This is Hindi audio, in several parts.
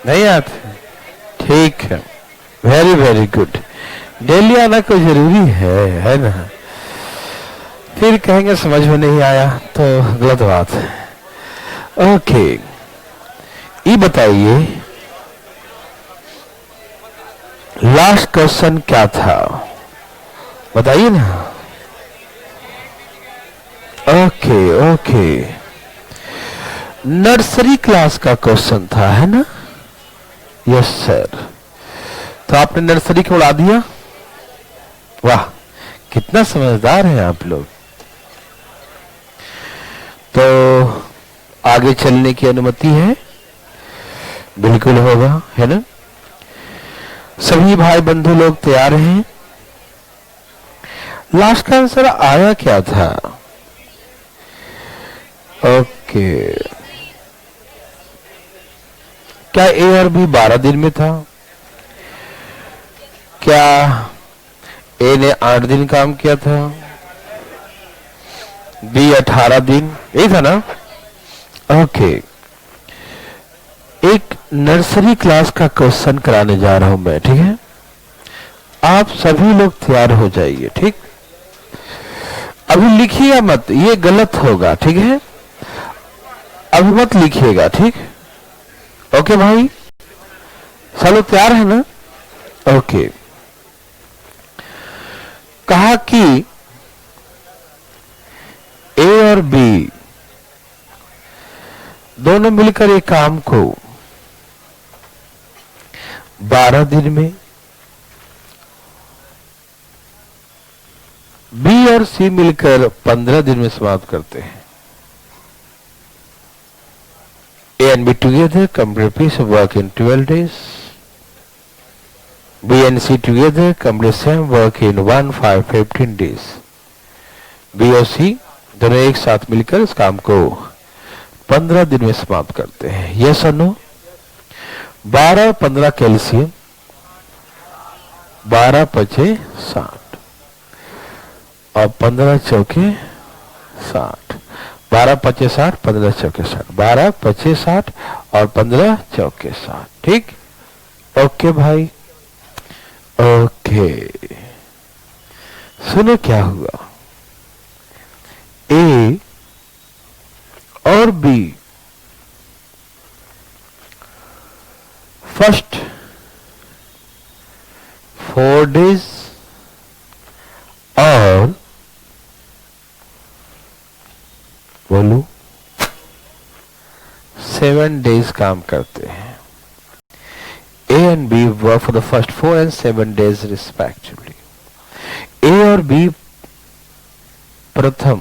नहीं आते? ठीक है, वेरी वेरी गुड। डेली आना कोई जरूरी है ना? फिर कहेंगे समझ में नहीं आया तो गलत बात है। ओके, ये बताइए लास्ट क्वेश्चन क्या था, बताइए ना। ओके ओके, नर्सरी क्लास का क्वेश्चन था, है ना? Yes sir. तो आपने नर्सरी को उड़ा दिया। वाह, कितना समझदार हैं आप लोग। तो आगे चलने की अनुमति है? बिल्कुल होगा, है ना? सभी भाई बंधु लोग तैयार हैं? लास्ट का आंसर आया क्या था? ओके, क्या ए और बी 12 दिन में था? क्या ए ने 8 दिन काम किया था, बी 18 दिन, यही था ना? ओके, एक नर्सरी क्लास का क्वेश्चन कराने जा रहा हूं मैं, ठीक है? आप सभी लोग तैयार हो जाइए, ठीक? अभी लिखिए मत, ये गलत होगा, ठीक है? अभी मत लिखिएगा, ठीक? ओके भाई, सब लोग तैयार है ना? ओके, कहा कि ए और बी दोनों मिलकर एक काम को 12 दिन में, बी और सी मिलकर 15 दिन में समाप्त करते हैं। A and B together complete piece of work in 12 days. B and C together complete same work in 1, 5, 15 days. B और C दोनों एक साथ मिलकर इस काम को 15 दिन में समाप्त करते हैं। यस और नो? 12 और 15 कैल्शियम, 12 पचे 60 और 15 चौके 60। 12 पचे 60, 15 चौके 60, 12 पचे 60 और 15 चौके 60, ठीक? ओके भाई, ओके। सुनो क्या हुआ, ए और बी फर्स्ट 4 डेज और बोलू 7 डेज काम करते हैं। A and B work for the first 4 and 7 days respectively. A और B प्रथम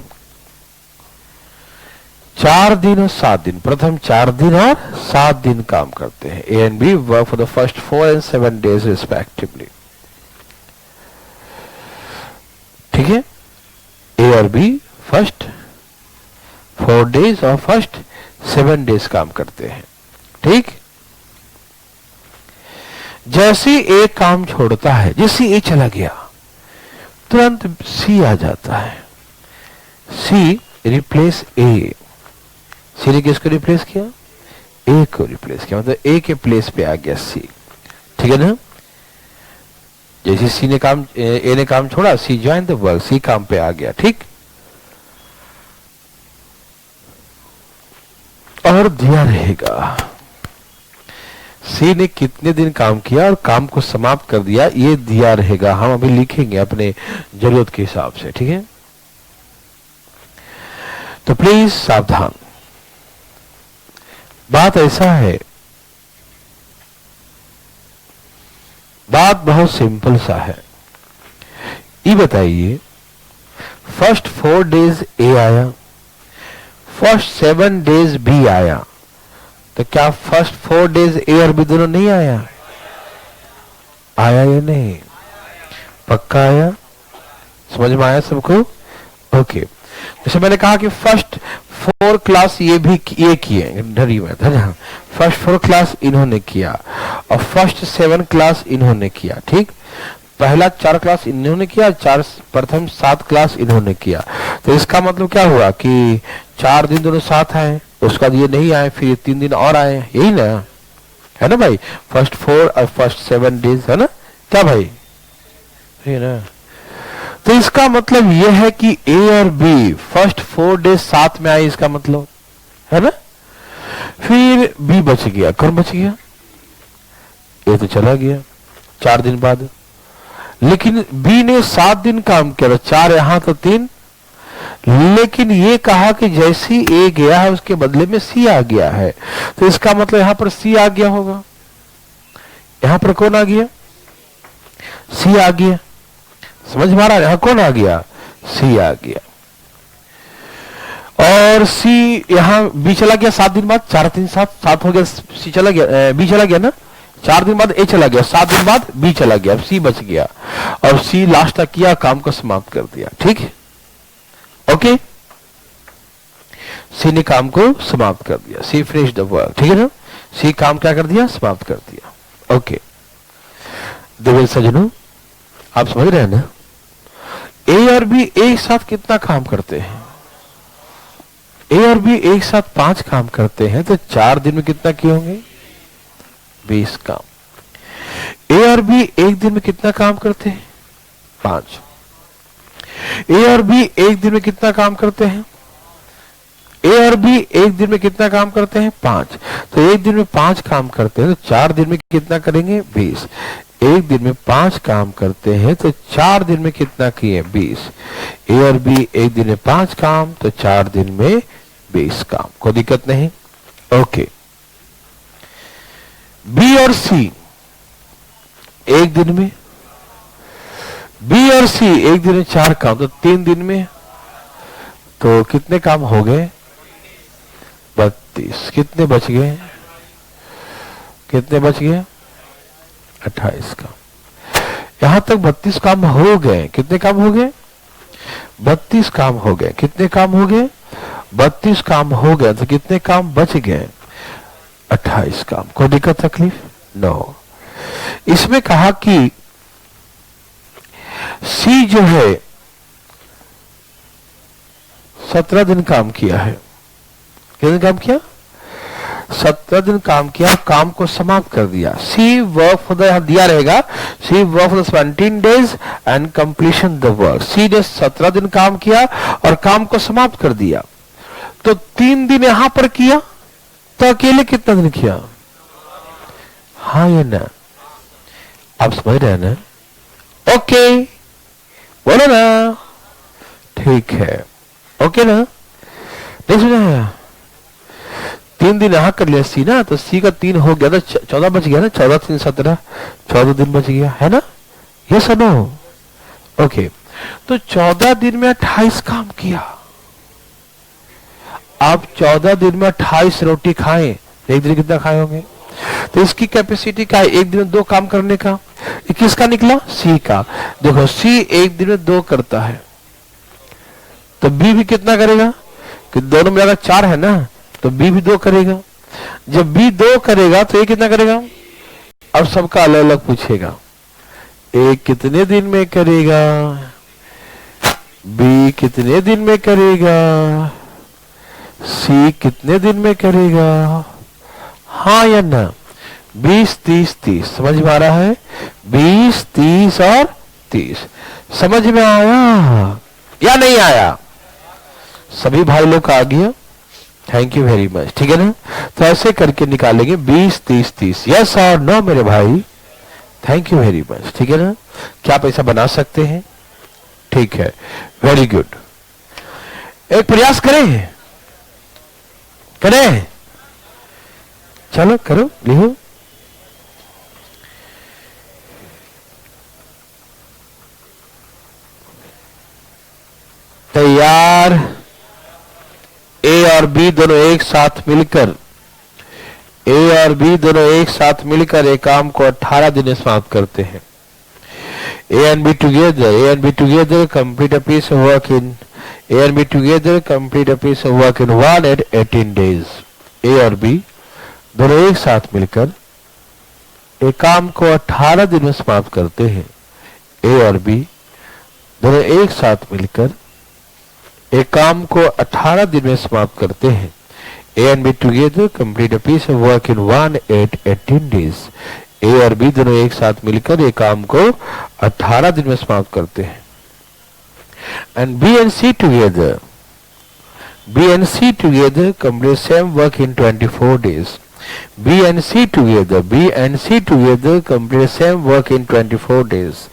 4 दिन और 7 दिन, प्रथम 4 दिन और 7 दिन काम करते हैं। A and B work for the first 4 and 7 days respectively. ठीक है? A और B फर्स्ट 4 डेज और फर्स्ट 7 डेज काम करते हैं, ठीक? जैसे ए काम छोड़ता है, जैसे ए चला गया तुरंत सी आ जाता है। सी रिप्लेस ए। सी ने किसको रिप्लेस किया? ए को रिप्लेस किया, मतलब ए के प्लेस पे आ गया सी, ठीक है ना? जैसे सी ने काम, ए ने काम छोड़ा, सी ज्वाइन द वर्क, सी काम पे आ गया, ठीक? और दिया रहेगा सी ने कितने दिन काम किया और काम को समाप्त कर दिया, ये दिया रहेगा। हम अभी लिखेंगे अपने जरूरत के हिसाब से, ठीक है? तो प्लीज सावधान। बात ऐसा है, बात बहुत सिंपल सा है। ये बताइए, फर्स्ट 4 डेज ए आया, फर्स्ट 7 डेज बी आया, तो क्या फर्स्ट 4 डेज ए और बी दोनों नहीं आया? आया या नहीं? पक्का आया? समझ में आया सबको? ओके, जैसे मैंने कहा कि फर्स्ट 4 क्लास ये भी ये किए, डरी में था, फर्स्ट 4 क्लास इन्होंने किया और फर्स्ट 7 क्लास इन्होंने किया, ठीक? पहला 4 क्लास इन्होंने किया, प्रथम 7 क्लास इन्होंने किया। तो इसका मतलब क्या हुआ कि 4 दिन दोनों साथ आए, उसके बाद ये नहीं आए, फिर 3 दिन और आए, यही ना? है ना भाई, फर्स्ट 4 और फर्स्ट 7 डेज, है ना क्या भाई, है ना। तो इसका मतलब यह है कि ए और बी फर्स्ट 4 डेज साथ में आए, इसका मतलब, है ना। फिर बी बच गया, कौन बच गया, ए तो चला गया 4 दिन बाद। लेकिन बी ने 7 दिन काम किया, 4 यहां तो 3, लेकिन ये कहा कि जैसे ही ए गया है उसके बदले में सी आ गया है, तो इसका मतलब यहां पर सी आ गया होगा। यहां पर कौन आ गया, सी आ गया, समझ में आ रहा है, यहां कौन आ गया, सी आ गया। और सी यहां बी चला गया 7 दिन बाद, 4 3 7 7 हो गया, सी चला गया, बी चला गया ना, 4 दिन बाद ए चला गया, 7 दिन बाद बी चला गया, अब सी बच गया, और सी लास्ट तक किया, काम को समाप्त कर दिया, ठीक है, ओके। सी ने काम को समाप्त कर दिया, सी फिनिश द वर्क, ठीक है ना, सी काम क्या कर दिया, समाप्त कर दिया, ओके। देखिए सज्जनों, आप समझ रहे हैं ना, ए और बी एक साथ कितना काम करते हैं, ए और बी एक साथ 5 काम करते हैं, तो 4 दिन में कितना किए होंगे, 20 काम। ए और बी एक दिन में कितना काम करते हैं, 5। ए और बी एक दिन में कितना काम करते हैं, ए और बी एक दिन में कितना काम करते हैं, 5। तो एक दिन में 5 काम करते हैं, तो 4 दिन में कितना करेंगे, 20। एक दिन में 5 काम करते हैं, तो 4 दिन में कितना किए, 20। ए और बी एक दिन में 5 काम, तो 4 दिन में 20 काम, कोई दिक्कत नहीं, ओके। बी और सी एक दिन में, बी और सी एक दिन में 4 काम, तो 3 दिन में, तो कितने काम हो गए, 32। कितने बच गए, कितने बच गए, 28 काम। यहां तक 32 काम हो गए, कितने काम हो गए, 32 काम हो गए, कितने काम हो गए, 32 काम हो गए, तो कितने काम बच गए, 28 काम, कोई दिक्कत तकलीफ, नो। इसमें कहा कि सी जो है 17 दिन काम किया है, कितने दिन काम किया, 17 दिन काम किया, काम को समाप्त कर दिया। सी वर्क फॉर द, यहां दिया रहेगा, C work for the 17 days and completion the work. C ने 17 दिन काम किया और काम को समाप्त कर दिया, तो 3 दिन यहां पर किया, तो अकेले कितना दिन किया, हाँ या ना, आप समझ रहे हैं ना, ओके बोलो ना, ठीक है, ओके ना, नहीं समझा, 3 दिन यहां कर लिया सी ना, तो सी का 3 हो गया, तो 14 बच गया ना, 14 3 17, 14 दिन बच गया, है ना, ये सुनो, ओके। तो 14 दिन में 28 काम किया। आप 14 दिन में 28 रोटी खाएं, एक दिन कितना खाए होंगे, तो इसकी कैपेसिटी क्या है, एक दिन में 2 काम करने का। किसका निकला, सी का। देखो सी एक दिन में 2 करता है, तो बी भी कितना करेगा, कि दोनों मिलाकर 4 है ना, तो बी भी 2 करेगा। जब बी 2 करेगा तो ये कितना करेगा, अब सबका अलग अलग पूछेगा, ए कितने दिन में करेगा, बी कितने दिन में करेगा, सी कितने दिन में करेगा, हाँ या ना, 20 30 30, समझ में आ रहा है, 20 30 और 30, समझ में आया या नहीं आया, सभी भाई लोग का आ गया, थैंक यू वेरी मच, ठीक है ना। तो ऐसे करके निकालेंगे 20 30 30, यस और नो मेरे भाई, थैंक यू वेरी मच, ठीक है ना। क्या आप ऐसा बना सकते हैं, ठीक है, वेरी गुड, एक प्रयास करें, करें, चलो करो, लिखो, तैयार। ए और बी दोनों एक साथ मिलकर, ए और बी दोनों एक साथ मिलकर एक काम को 18 दिन में समाप्त करते हैं। A and B together complete a piece of work in, A and B together complete a piece of work in 118 days. A और बी दोनों एक साथ मिलकर एक काम को 18 दिन में समाप्त करते हैं। ए और बी दोनों एक साथ मिलकर एक काम को 18 दिन में समाप्त करते हैं। A and B together complete a piece of work in 1 8 18 days. A और B दोनों एक साथ मिलकर एक काम को 18 दिन में समाप्त करते हैं. And B and C together complete same work in 24 days. B and C together complete same work in 24 days.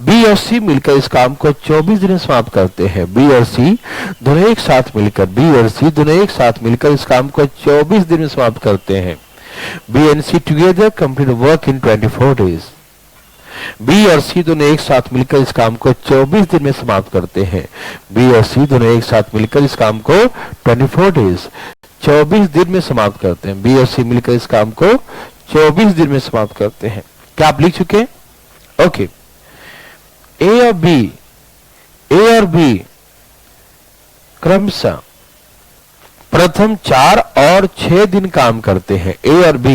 B और C मिलकर इस काम को 24 दिन में समाप्त करते हैं. B और C दोनों एक साथ मिलकर इस काम को 24 दिन में समाप्त करते हैं. B and C together complete work in 24 days. B और C दोनों एक साथ मिलकर इस काम को 24 दिन में समाप्त करते हैं. B और C दोनों एक साथ मिलकर इस काम को 24 days 24 दिन में समाप्त करते हैं. B और C मिलकर इस काम को 24 दिन में समाप्त करते हैं. क्या आप लिख चुके हैं? ओके. A और B क्रमशः प्रथम 4 और 6 दिन काम करते हैं. A और B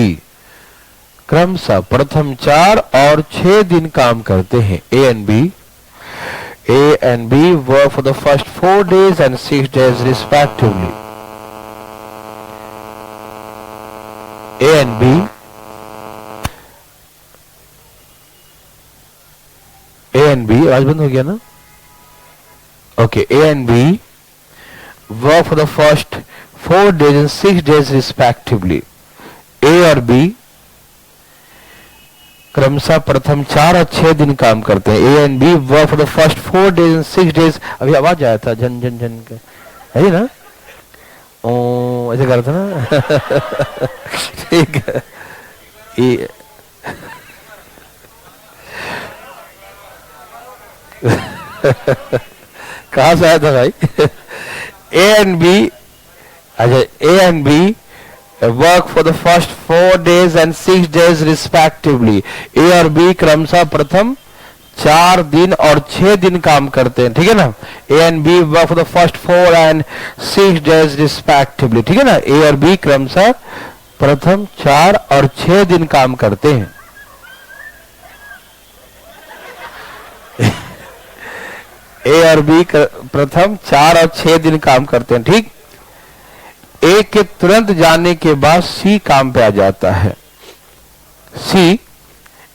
क्रमशः प्रथम 4 और 6 दिन काम करते हैं. A and B work for the first 4 days and 6 days respectively. A and B आवाज बंद हो गया ना? Okay. A and B work for the first 4 days and 6 days respectively. A और B क्रमशः प्रथम 4 और 6 दिन काम करते हैं. A and B work for the first 4 days and 6 days. अभी आवाज आया था झन झन झन का, है ना? ओ ऐसे कर रहा था ना. ठीक है. कहाँ से आया था भाई? A and B, अच्छा, A and B work for the first 4 days and 6 days respectively. A और B क्रमशः प्रथम 4 दिन और 6 दिन काम करते हैं. ठीक है ना? A and B work for the first 4 and 6 days respectively. ठीक है ना? A और B क्रमशः प्रथम 4 और 6 दिन काम करते हैं. A और B प्रथम 4 और 6 दिन काम करते हैं. ठीक. A के तुरंत जाने के बाद C काम पे आ जाता है. C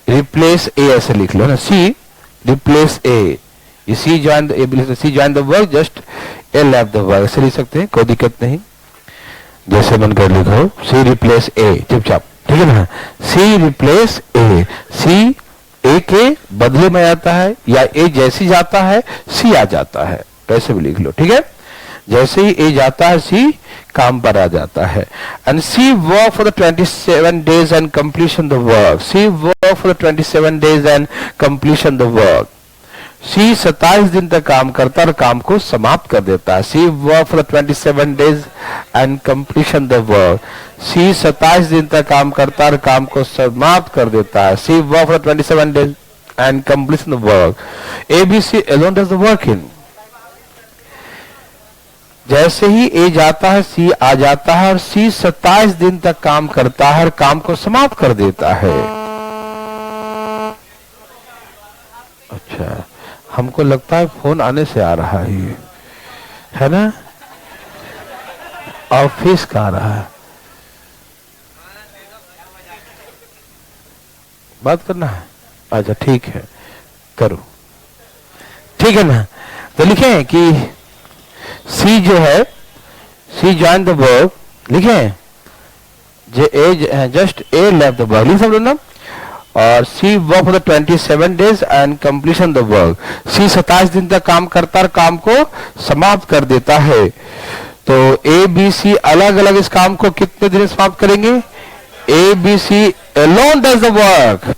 रिप्लेस A, ऐसे लिख लो ना. C replace A. C join the work, just A left the work. ऐसे लिख सकते हैं, कोई दिक्कत नहीं. जैसे मन कर लिखो. C रिप्लेस A चुपचाप. ठीक है ना? C replace A. C A के बदले में आता है या A जैसे जाता है C आ जाता है. कैसे भी लिख लो. ठीक है? जैसे ही A जाता है C काम पर आ जाता है. And C work for the 27 days and completion the work. C work for the 27 days and completion the work. C 27 दिन तक काम करता और काम को समाप्त कर देता है. C work for the 27 days and completion the work. C 27 दिन तक काम करता और काम को समाप्त कर देता है. C work for the 27 days and completion the work. A, B, C alone does the working. जैसे ही A जाता है C आ जाता है और C 27 दिन तक काम करता है और काम को समाप्त कर देता है. अच्छा, हमको लगता है फोन आने से आ रहा है, ये है ना? ऑफिस का आ रहा है. बात करना है? अच्छा ठीक है, करो. ठीक है ना? तो लिखें कि C जो है C join the work. लिखें just A left the work. लिख सब लोग ना. और C work for the 27 days and completion the work. C 27 दिन तक काम करता और काम को समाप्त कर देता है. तो A, B, C अलग अलग इस काम को कितने दिन समाप्त करेंगे? A, B, C alone does the work.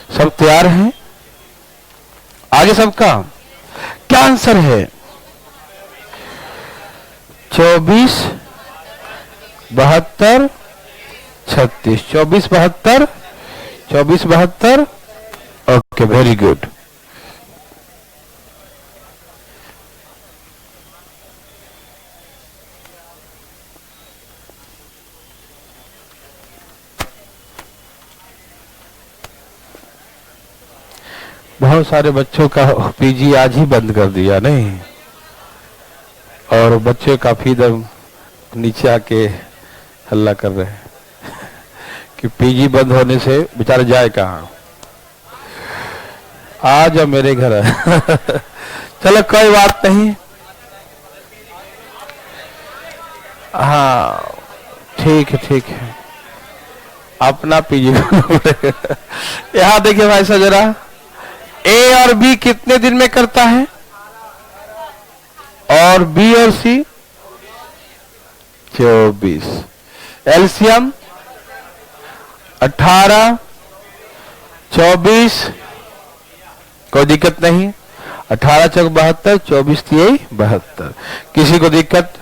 सब तैयार हैं? आगे सबका क्या आंसर है? 24 72 36। 24 72 24 72। Okay, very good. बहुत सारे बच्चों का पीजी आज ही बंद कर दिया नहीं, और बच्चे काफी दम नीचे आके हल्ला कर रहे हैं कि पीजी बंद होने से बेचारा जाए कहाँ। आ जाओ मेरे घर। चलो कोई बात नहीं। हाँ ठीक है, ठीक है, अपना पीजी। यहाँ देखिए भाई साहब जरा, ए और बी कितने दिन में करता है? और बी और सी 24। एलसीएम 18 24। कोई दिक्कत नहीं। 18 चौक 72, 24 तिहाई 72। किसी को दिक्कत?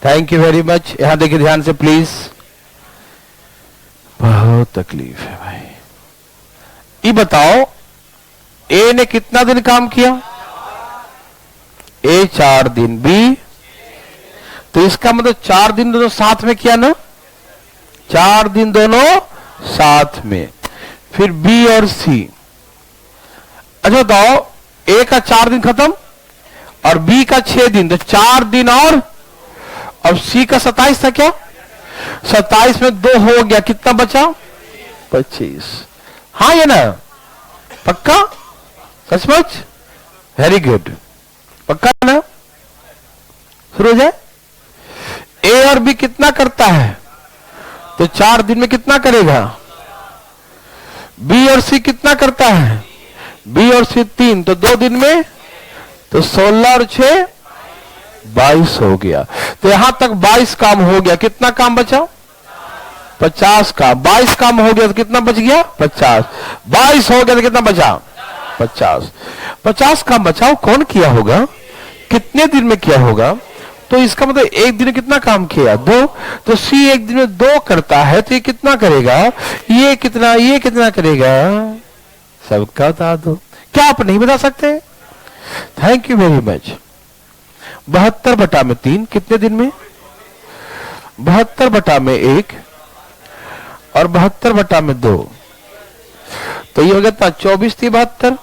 Thank you very much. यहां देखिए ध्यान से प्लीज। बहुत तकलीफ है भाई। ये बताओ, ए ने कितना दिन काम किया? ए 4 दिन, बी, तो इसका मतलब 4 दिन दोनों साथ में किया ना, 4 दिन दोनों साथ में। फिर बी और सी। अच्छा बताओ, ए का 4 दिन खत्म और बी का 6 दिन, तो 4 दिन और सी का 27 था क्या? 27 में 2 हो गया, कितना बचा? 25। हाँ ये ना, पक्का? सचमुच? वेरी गुड, पक्का ना? शुरू हो जाए। ए और बी कितना करता है? तो 4 दिन में कितना करेगा? बी और सी कितना करता है? बी और सी 3, तो 2 दिन में, तो 16 और 6 22 हो गया। तो यहां तक 22 काम हो गया। कितना काम बचा? 50 का। 22 काम हो गया तो कितना बच गया? 50। 22 हो गया तो कितना बचा? 50। 50 काम बचाओ कौन किया होगा? कितने दिन में किया होगा? तो इसका मतलब एक दिन में कितना काम किया? 2। तो सी एक दिन में 2 करता है, तो ये कितना करेगा? ये कितना करेगा? सबका बता दो। क्या आप नहीं बता सकते? Thank you very much. 72/3 कितने दिन में? 72/1 और 72/2, तो ये हो गया 24 × 72,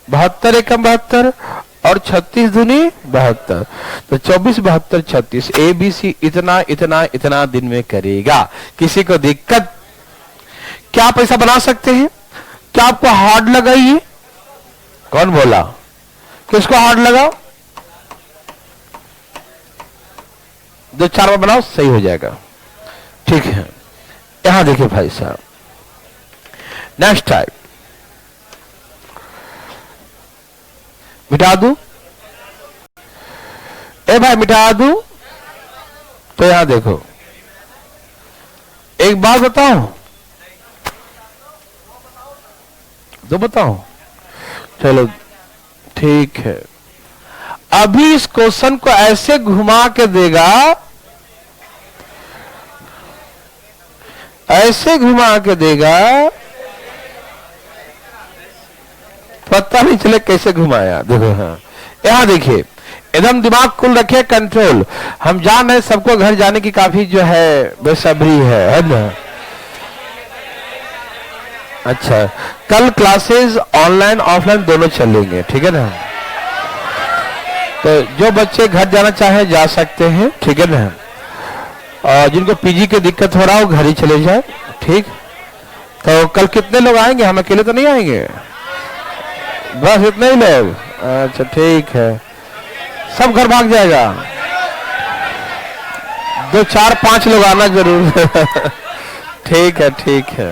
72 × 72 और 36 दूनी 72, तो 24 72 36। ए बी सी इतना दिन में करेगा। किसी को दिक्कत? क्या पैसा बना सकते हैं? क्या आपको हार्ड लगा? ये कौन बोला? किसको हार्ड लगा? 2-4 बार बनाओ, सही हो जाएगा। ठीक है, यहां देखिए भाई साहब, नेक्स्ट टाइप मिटा दूं? ए भाई मिटा दूं? तो यहां देखो, एक बात बताओ, तो बताओ। चलो ठीक है, अभी इस क्वेश्चन को ऐसे घुमा के देगा, ऐसे घुमा के देगा, पता नहीं चले कैसे घुमाया। देखो हाँ, यहां देखिए, एकदम दिमाग कुल रखे, कंट्रोल। हम जान रहे सबको घर जाने की काफी जो है बेसब्री है ना? अच्छा, कल क्लासेस ऑनलाइन ऑफलाइन दोनों चलेंगे, ठीक है ना? तो जो बच्चे घर जाना चाहे जा सकते हैं, ठीक है ना? और जिनको पीजी की दिक्कत हो रहा हो घर ही चले जाए, ठीक? तो कल कितने लोग आएंगे? हम अकेले तो नहीं आएंगे, बस इतने ही लोग। अच्छा ठीक है, सब घर भाग जाएगा। 2 4 5 लोग आना जरूर। ठीक है, ठीक है,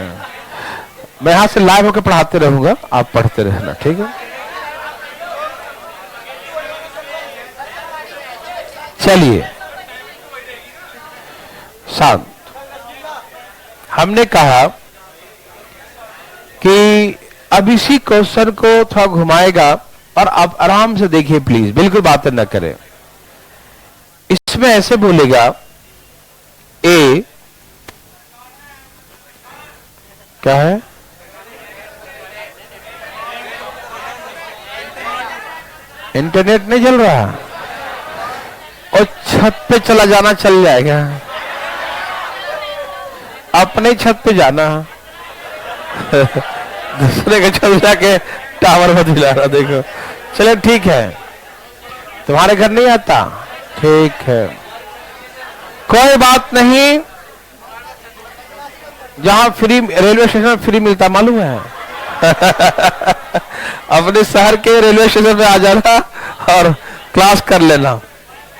मैं यहां से लाइव होकर पढ़ाते रहूंगा, आप पढ़ते रहना, ठीक है? चलिए शांत। हमने कहा कि अब इसी क्वेश्चन को थोड़ा घुमाएगा और आप आराम से देखिए प्लीज, बिल्कुल बातें न करें। इसमें ऐसे बोलेगा ए क्या है, इंटरनेट नहीं चल रहा और छत पे चला जाना चल जाएगा, अपने छत पे जाना दूसरे के छत जाके टावर में दिलाना। देखो चले ठीक है, तुम्हारे घर नहीं आता, ठीक है कोई बात नहीं। जहां फ्री रेलवे स्टेशन फ्री मिलता मालूम है अपने शहर के रेलवे स्टेशन पे आ जाना और क्लास कर लेना,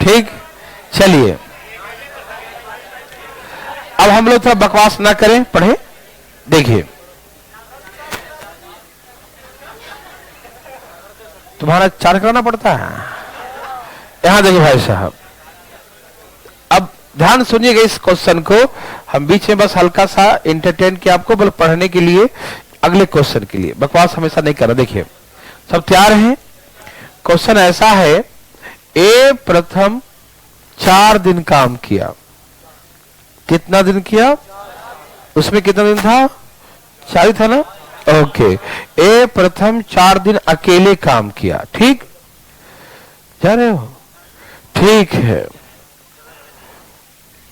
ठीक। चलिए अब हम लोग थोड़ा बकवास ना करें, पढ़े। देखिए तुम्हारा चार्ज करना पड़ता है। यहां देखिए भाई साहब, अब ध्यान सुनिएगा इस क्वेश्चन को। हम बीच में बस हल्का सा एंटरटेन किया आपको, बल पढ़ने के लिए, अगले क्वेश्चन के लिए। बकवास हमेशा नहीं करना। देखिए सब तैयार हैं। क्वेश्चन ऐसा है, ए प्रथम 4 दिन काम किया। कितना दिन किया? उसमें कितना दिन था? 4 ही था ना। ओके, ए प्रथम 4 दिन अकेले काम किया, ठीक। जा रहे हो? ठीक है।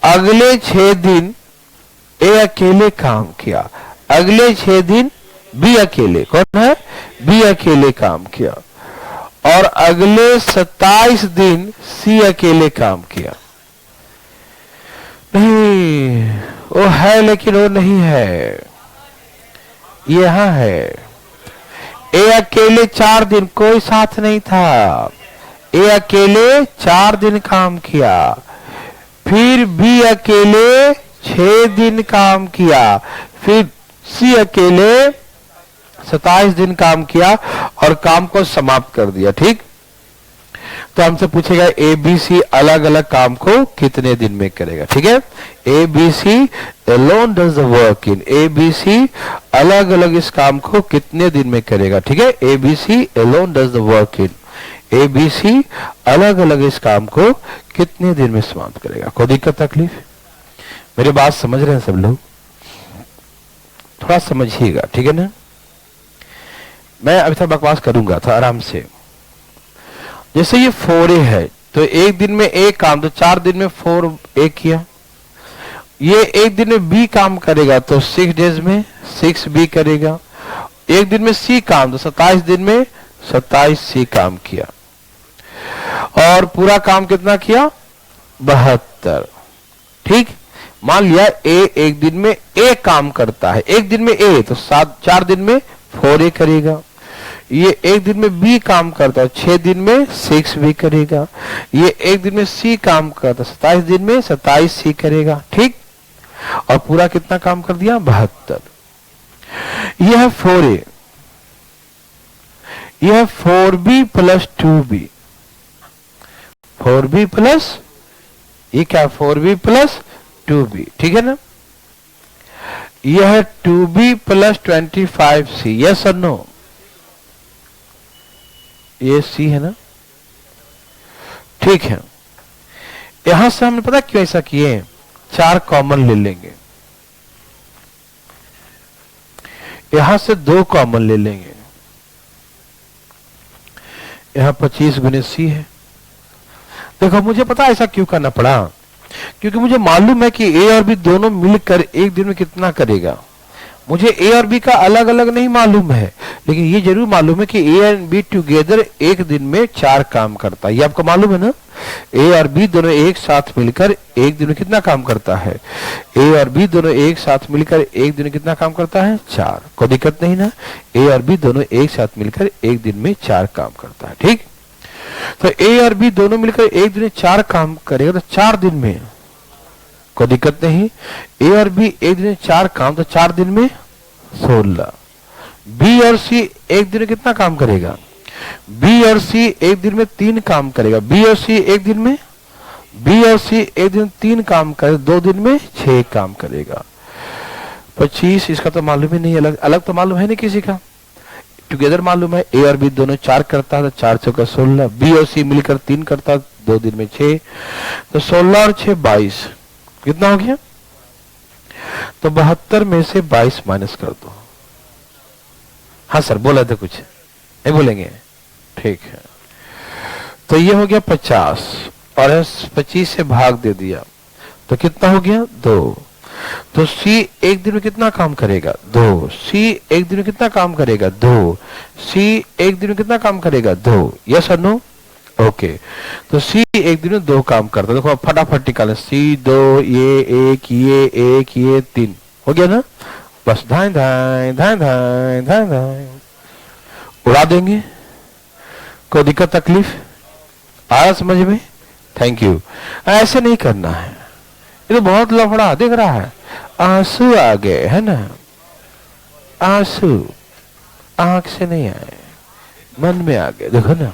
अगले 6 दिन ए अकेले काम किया। अगले 6 दिन बी अकेले, कौन है? बी अकेले काम किया। और अगले 27 दिन सी अकेले काम किया। नहीं, वो है लेकिन वो नहीं है, यहां है। ए अकेले 4 दिन, कोई साथ नहीं था। ए अकेले 4 दिन काम किया। फिर बी अकेले 6 दिन काम किया। फिर सी अकेले 27 दिन काम किया और काम को समाप्त कर दिया, ठीक। तो हमसे पूछेगा ए बी सी अलग अलग काम को कितने दिन में करेगा, ठीक है। A B C alone does the work in, A B C अलग अलग इस काम को कितने दिन में करेगा, ठीक है। A B C alone does the work in, A B C अलग अलग इस काम को कितने दिन में समाप्त करेगा। कोई दिक्कत तकलीफ? मेरी बात समझ रहे हैं सब लोग? थोड़ा समझिएगा, ठीक है ना। मैं अभी तक बकवास करूंगा था आराम से। जैसे ये 4A है तो एक दिन में ए काम, तो 4 दिन में 4A किया। ये एक दिन में बी काम करेगा तो 6 डेज में 6B करेगा। एक दिन में सी काम, तो 27 दिन में 27C काम किया। और पूरा काम कितना किया? 72, ठीक। मान लिया ए एक दिन में ए काम करता है, एक दिन में ए, तो 4 दिन में 4A करेगा। ये एक दिन में बी काम करता है, 6 दिन में 6B करेगा। ये एक दिन में सी काम करता है, 27 दिन में 27C करेगा, ठीक। और पूरा कितना काम कर दिया? 72। यह है 4A। यह है 4B plus 2B। 4B plus, ये क्या? 4B प्लस 2B, ठीक है ना। यह है 2B प्लस 25C, यस और नो? ये सी है ना, ठीक है। यहां से हमने पता क्यों ऐसा किए? 4 कॉमन ले लेंगे, यहां से 2 कॉमन ले लेंगे। यहां 25 गुने सी है। देखो मुझे पता ऐसा क्यों करना पड़ा, क्योंकि मुझे मालूम है कि ए और बी दोनों मिलकर एक दिन में कितना करेगा। मुझे ए और बी का अलग अलग नहीं मालूम है, लेकिन ये जरूर मालूम है कि ए एंड बी टुगेदर एक दिन में 4 काम करता है। ये आपको मालूम है ना। ए और बी दोनों एक साथ मिलकर एक दिन में कितना काम करता है? ए और बी दोनों एक साथ मिलकर एक दिन में कितना काम करता है? 4। कोई दिक्कत नहीं ना। ए और बी दोनों एक साथ मिलकर एक दिन में 4 काम करता है, ठीक। तो ए और बी दोनों मिलकर एक दिन में 4 काम करेगा, तो 4 दिन में कोई दिक्कत नहीं। ए और बी एक दिन में 4 काम, तो 4 दिन में 16। बी और सी एक दिन में कितना काम करेगा? बी और सी एक दिन में 3 काम करेगा। बी और सी एक दिन में, बी और सी एक दिन 3 काम करे, 2 दिन में 6 काम करेगा। 25 इसका तो मालूम ही नहीं, अलग अलग तो मालूम है नहीं किसी का, टुगेदर मालूम है। ए और बी दोनों 4 करता है तो 4 चौका 16, बी और सी मिलकर 3 करता है 2 दिन में 6, तो 16 और 6 22, कितना हो गया? तो 72 में से 22 माइनस कर दो। हाँ सर बोला था कुछ नहीं बोलेंगे, ठीक है। तो ये हो गया 50 और 25 से भाग दे दिया तो कितना हो गया? 2। तो C एक दिन में कितना काम करेगा? 2। C एक दिन में कितना काम करेगा? 2। C एक दिन में कितना काम करेगा? 2। यस और नो? ओके। तो C एक दिन में 2 काम करता है। देखो फटाफट निकालें, C 2, ये 1, ये 1, ये 3, हो गया ना? बस धाए धाए धाए धाए धाए धाए उड़ा देंगे। कोई दिक्कत तकलीफ आया समझ में? Thank you. ऐसे नहीं करना है, ये तो बहुत लफड़ा दिख रहा है। आंसू आ गए है ना, आंसू आंख से नहीं आए, मन में आ गए। देखो ना,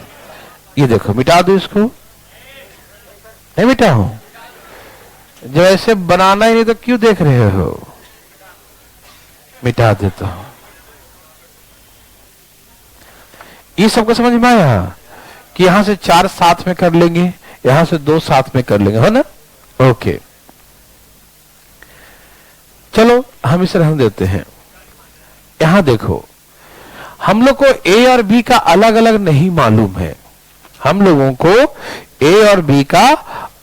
ये देखो, मिटा दो इसको। नहीं मिटाऊं? जब ऐसे बनाना ही नहीं तो क्यों देख रहे हो? मिटा देता हूं। ये सबको समझ में आया कि यहां से 4 साथ में कर लेंगे, यहां से 2 साथ में कर लेंगे, है ना? ओके चलो हम इसे रहने देते हैं। यहां देखो, हम लोग को ए और बी का अलग अलग नहीं मालूम है। हम लोगों को ए और बी का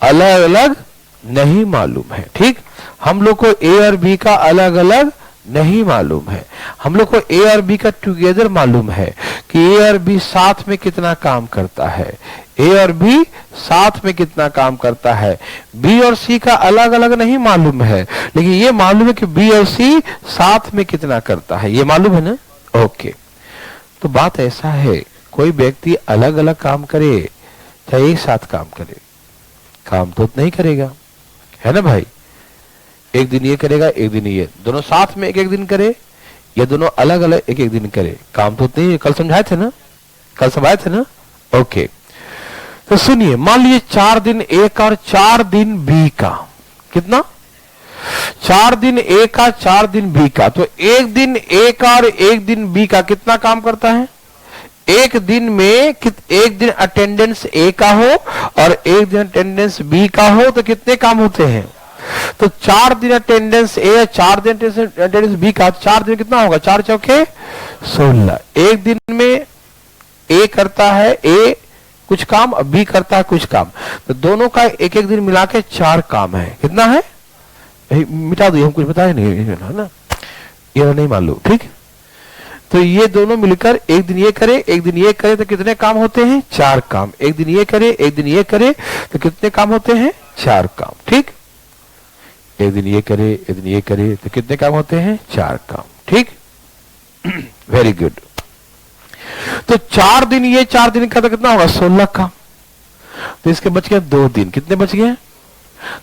अलग अलग नहीं मालूम है, ठीक? हम लोग को ए और बी का अलग अलग नहीं मालूम है। हम लोग को ए और बी का टुगेदर मालूम है कि ए और बी साथ में कितना काम करता है। ए और बी साथ में कितना काम करता है। बी और सी का अलग अलग नहीं मालूम है, लेकिन ये मालूम है कि बी और सी साथ में कितना करता है, ये मालूम है ना? ओके। तो बात ऐसा है, कोई व्यक्ति अलग अलग काम करे चाहे एक साथ काम करे, काम तो नहीं करेगा, है ना भाई? एक दिन ये करेगा, एक दिन ये, दोनों साथ में एक एक दिन करे या दोनों अलग अलग एक एक दिन करे, काम तो नहीं। कल समझाए थे ना, कल समझाए थे ना? ओके। तो सुनिए, मान लीजिए 4 दिन ए का और 4 दिन बी का, कितना? 4 दिन ए का 4 दिन बी का, तो एक दिन ए का और एक दिन बी का कितना काम करता है? एक दिन में एक दिन अटेंडेंस ए का हो और एक दिन अटेंडेंस बी का हो तो कितने काम होते हैं? तो 4 दिन अटेंडेंस ए, 4 दिन अटेंडेंस बी का, 4 दिन कितना होगा? 4 चौके 16। एक दिन में ए करता है, ए कुछ काम, अब बी करता है कुछ काम, तो दोनों का एक एक दिन मिला के 4 काम है। कितना है? मिटा दो, हम कुछ बताए नहीं है ना, ये नहीं मालूम, ठीक? तो ये दोनों मिलकर एक दिन ये करे एक दिन ये करे तो कितने काम होते हैं? 4 काम। एक दिन ये करे एक दिन ये करे तो कितने काम होते हैं? 4 काम, ठीक? एक दिन ये करे एक दिन ये करे तो कितने काम होते हैं? 4 काम, ठीक? Very good. तो 4 दिन ये 4 दिन का तो कितना होगा? 16 काम। तो इसके बच गए 2 दिन, कितने बच गए?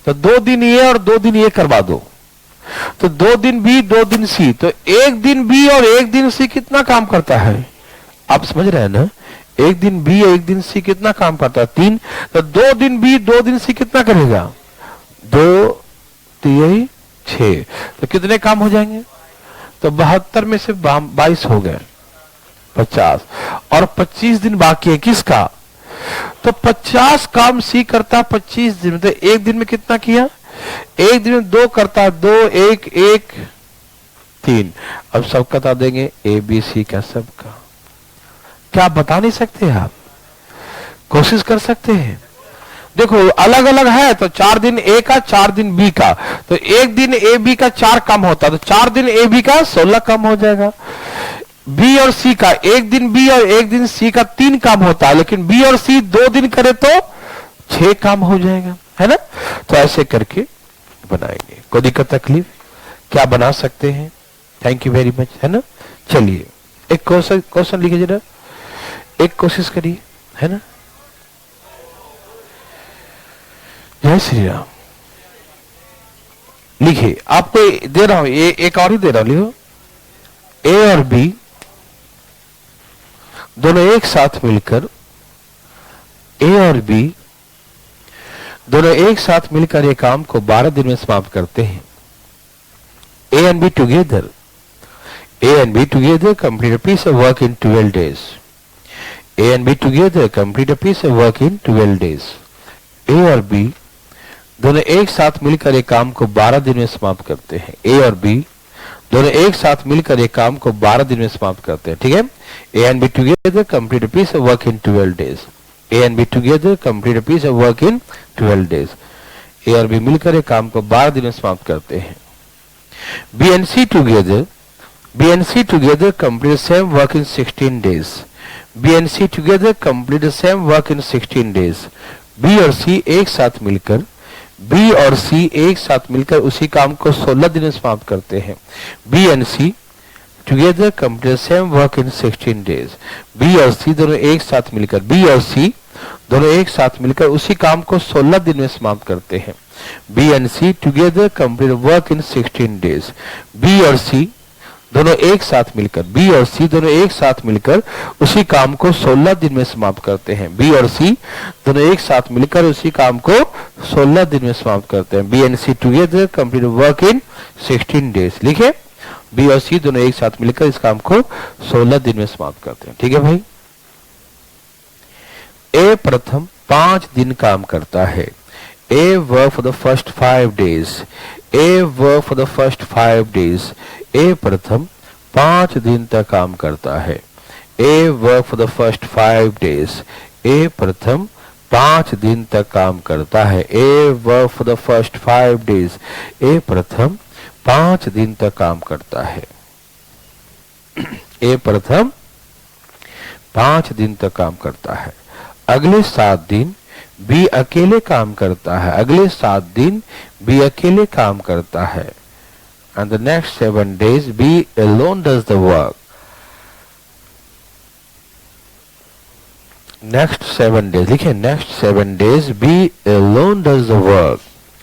तो 2 दिन ये और 2 दिन ये करवा दो, तो 2 दिन बी 2 दिन सी, तो एक दिन बी और एक दिन सी कितना काम करता है? आप समझ रहे हैं ना? एक दिन बी एक दिन सी कितना काम करता है? 3। तो 2 दिन बी 2 दिन सी कितना करेगा? 2 3 6, तो कितने काम हो जाएंगे? तो 72 में से 22 हो गए, 50 और 25 दिन बाकी है किसका? तो 50 काम सी करता 25 दिन में, तो एक दिन में कितना किया? एक दिन में 2 करता है, 2 1 1 3। अब सब बता देंगे ए बी सी का सबका। क्या आप बता नहीं सकते? आप कोशिश कर सकते हैं। देखो अलग अलग है, तो 4 दिन ए का 4 दिन बी का, तो एक दिन ए बी का 4 काम होता है, तो 4 दिन ए बी का 16 काम हो जाएगा। बी और सी का एक दिन बी और एक दिन सी का 3 काम होता है, लेकिन बी और सी 2 दिन करे तो 6 काम हो जाएगा, है ना? तो ऐसे करके बनाएंगे। कोई दिक्कत तकलीफ? क्या बना सकते हैं? थैंक यू वेरी मच, है ना? चलिए एक क्वेश्चन लिखिए जरा, एक कोशिश करिए, है ना? जय श्री राम लिखिए। आपको दे रहा हूं, ये एक और ही दे रहा हूं, लिखो। ए और बी दोनों एक साथ मिलकर, ए और बी दोनों एक साथ मिलकर ये काम को 12 दिन में समाप्त करते हैं। A and B together. A and B together complete a piece of work in 12 days. A and B together complete a piece of work in 12 days. A और B दोनों एक साथ मिलकर एक काम को 12 दिन में समाप्त करते हैं. A और B दोनों एक साथ मिलकर एक काम को 12 दिन में समाप्त करते हैं. ठीक है. A and B together complete a piece of work in 12 days. A and B together complete a piece of work in 12 days. A और B मिलकर एक काम को 12 दिन में समाप्त करते हैं. B and C together complete the same work in 16 days. B and C together complete the same work in 16 days. B और C एक साथ मिलकर उसी काम को 16 दिन में समाप्त करते हैं. B and C together complete the same work in 16 days. B और C दोनों एक साथ मिलकर उसी काम को 16 दिन में समाप्त करते हैं. B and C together complete work in 16 days. B और C दोनों एक साथ मिलकर उसी काम को 16 दिन में समाप्त करते हैं. B और C दोनों एक साथ मिलकर उसी काम को 16 दिन में समाप्त करते हैं. B and C together complete work in 16 days. लिखे. B और C दोनों एक साथ मिलकर इस काम को 16 दिन में समाप्त करते हैं. ठीक है भाई. A प्रथम 5 दिन काम करता है. A work for the first 5 days. A प्रथम 5 दिन तक काम करता है. A work for the first 5 days. A प्रथम 5 दिन तक काम करता है. A work for the first 5 days. A प्रथम 5 दिन तक काम करता है. A प्रथम 5 दिन तक काम करता है. अगले 7 दिन B अकेले काम करता है. B अकेले काम करता है. And the next 7 days B alone does the work. Next 7 days लिखे. Next 7 days B alone does the work.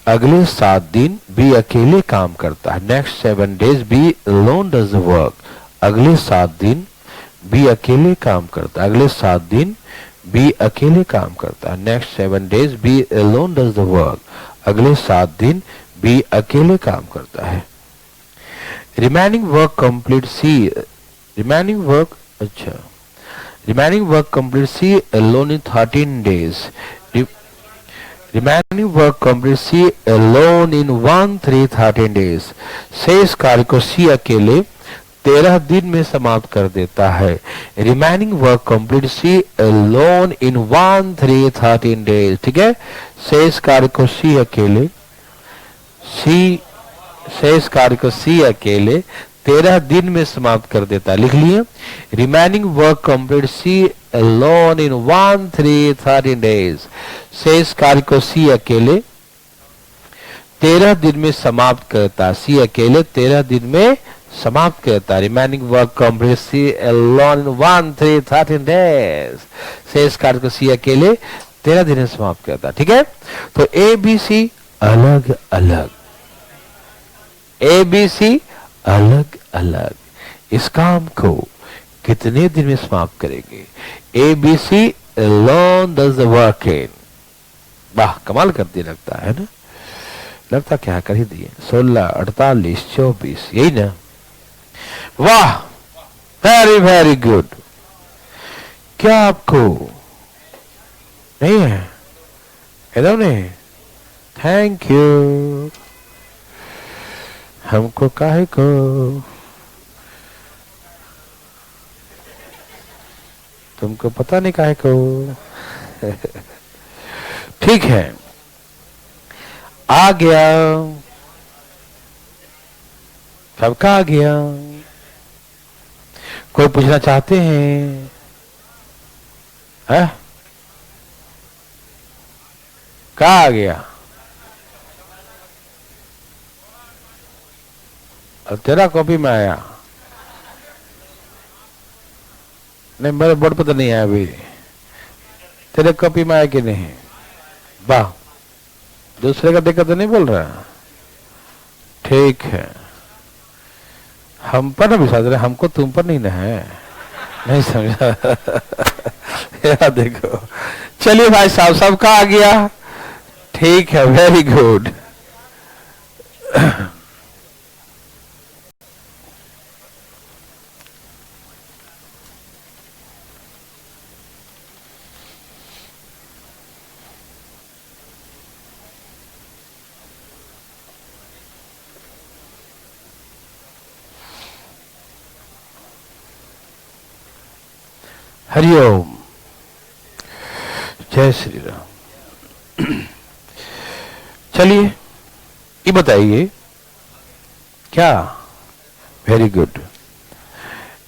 अगले 7 दिन B अकेले काम करता है. Next 7 days B alone does the work. अगले 7 दिन B अकेले काम करता है. अगले 7 दिन B अकेले काम करता है. Next 7 days B alone does the work. अगले 7 दिन B अकेले काम करता है. Remaining work complete C. Remaining work complete C alone in 13 days. Remaining work complete C alone in 13 days. शेष कार्य को C अकेले 13 दिन में समाप्त कर देता है. Remaining work complete C alone in 13 days. ठीक है. शेष कार्य को C अकेले 13 दिन में समाप्त कर देता है. लिख लिए. Remaining work complete C alone in 13 days. शेष कार्य को C अकेले 13 दिन में समाप्त करता है. C अकेले 13 दिन में समाप्त करता है. Remaining work complete C alone in 13 days. शेष कार्य को C अकेले 13 दिन में समाप्त करता है. ठीक है. तो ABC अलग अलग इस काम को कितने दिन में समाप्त करेंगे. ABC alone does the work in. वाह, कमाल कर दिया लगता है ना. लगता क्या कर ही दिए. 16, 48, 24 यही ना. वाह, वेरी गुड. क्या आपको नहीं है? हेलो नहीं. Thank you. हमको काहे को तुमको पता नहीं काहे को. ठीक है. आ गया. सबका आ गया. कोई पूछना चाहते हैं? कहाँ आ गया? अब तेरा कॉपी में आया नहीं. मेरे बोर्ड पर तो नहीं आया अभी. तेरे कॉपी में आया कि नहीं? वाह, दूसरे का देखा तो नहीं बोल रहा. ठीक है. हम पर ना विश्वास रहे. हमको तुम पर नहीं ना है. नहीं समझा. यार देखो. चलिए भाई साहब, सबका आ गया. ठीक है. Very good. हरिओम, जय श्री राम। चलिए ये बताइए क्या, वेरी गुड,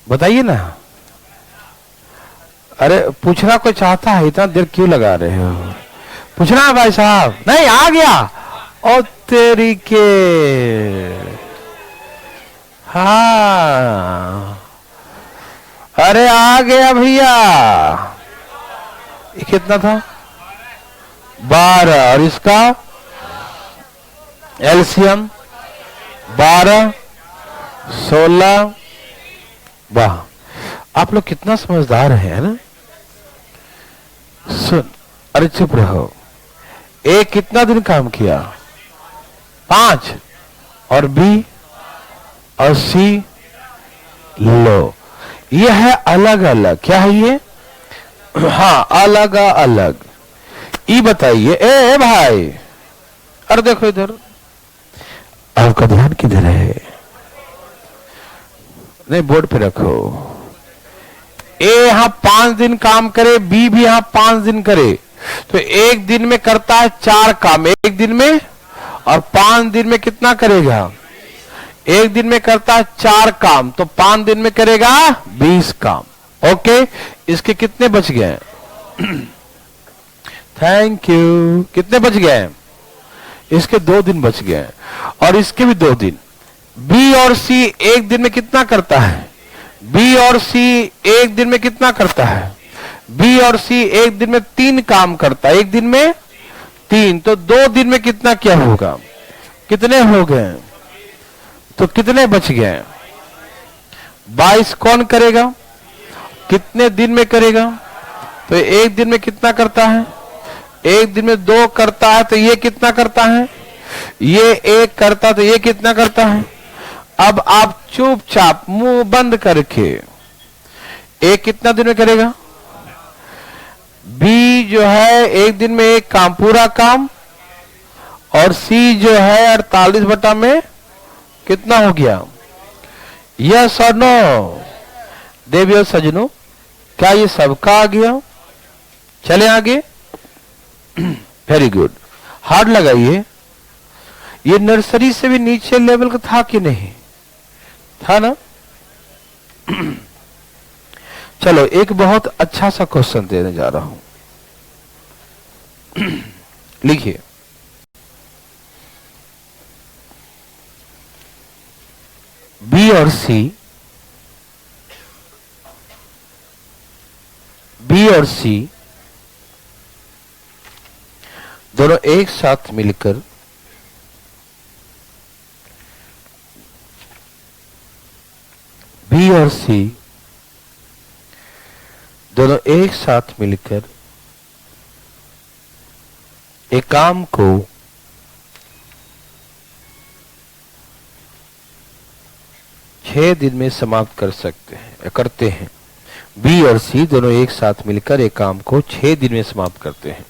बताइए ना। अरे पूछना कोई चाहता है, इतना देर क्यों लगा रहे हो? पूछना है भाई साहब? नहीं आ गया, ओ तेरी के, हाँ अरे आ गया भैया। ये कितना था? 12, और इसका एलसीएम 12, 16। वाह, आप लोग कितना समझदार हैं ना। सुन, अरे चुप रहो। ए कितना दिन काम किया? 5, और बी और सी लो, ये है अलग अलग। क्या है ये? हाँ अलग अलग। ये बताइए, ए भाई, अरे देखो इधर, आपका ध्यान किधर है? नहीं बोर्ड पे रखो। ए यहां 5 दिन काम करे, बी भी यहां 5 दिन करे, तो एक दिन में करता है 4 काम एक दिन में, और 5 दिन में कितना करेगा? एक दिन में करता है 4 काम, तो 5 दिन में करेगा 20 काम। ओके, इसके कितने बच गए? Thank you. कितने बच गए? इसके 2 दिन बच गए, और इसके भी 2 दिन। बी और सी एक दिन में कितना करता है? बी और सी एक दिन में कितना करता है? बी और सी एक दिन में 3 काम करता है, एक दिन में 3, तो 2 दिन में कितना क्या होगा? कितने हो गए? तो कितने बच गए? 22 कौन करेगा? कितने दिन में करेगा? तो एक दिन में कितना करता है? एक दिन में 2 करता है, तो ये कितना करता है? ये 1 करता, तो ये कितना करता है? अब आप चुपचाप मुंह बंद करके, एक कितना दिन में करेगा? बी जो है एक दिन में 1 काम, पूरा काम, और सी जो है 48 बटा में कितना हो गया? यस और नो? देवियों सजनों, क्या ये सबका आ गया? चले आगे। वेरी गुड, हार्ड लगाइए। ये नर्सरी से भी नीचे लेवल का था कि नहीं था ना? चलो एक बहुत अच्छा सा क्वेश्चन देने जा रहा हूं, लिखिए। बी और सी, बी और सी दोनों एक साथ मिलकर बी और सी दोनों एक साथ मिलकर एक काम को 6 दिन में समाप्त कर सकते हैं, करते हैं। बी और सी दोनों एक साथ मिलकर एक काम को 6 दिन में समाप्त करते हैं।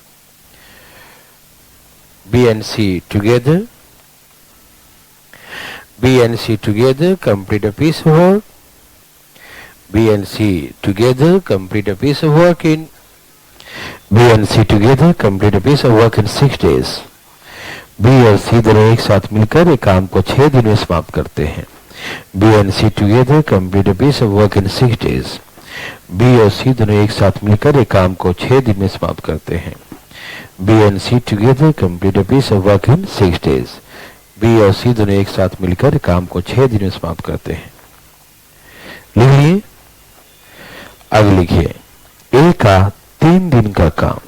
B and C together, B and C together complete a piece of work. B and C together complete a piece of work in B and C together complete a piece of work in 6 days. B और C दोनों एक साथ मिलकर एक काम को 6 दिन में समाप्त करते हैं। B and C together complete a piece of work in 6 days. B और C दोनों एक साथ मिलकर एक काम को 6 दिन में समाप्त करते हैं। B and C together complete a piece of work in 6 days. B और C दोनों एक साथ मिलकर काम को 6 दिन में समाप्त करते हैं। लिख लिए? अब लिखिए, A का 3 दिन का काम,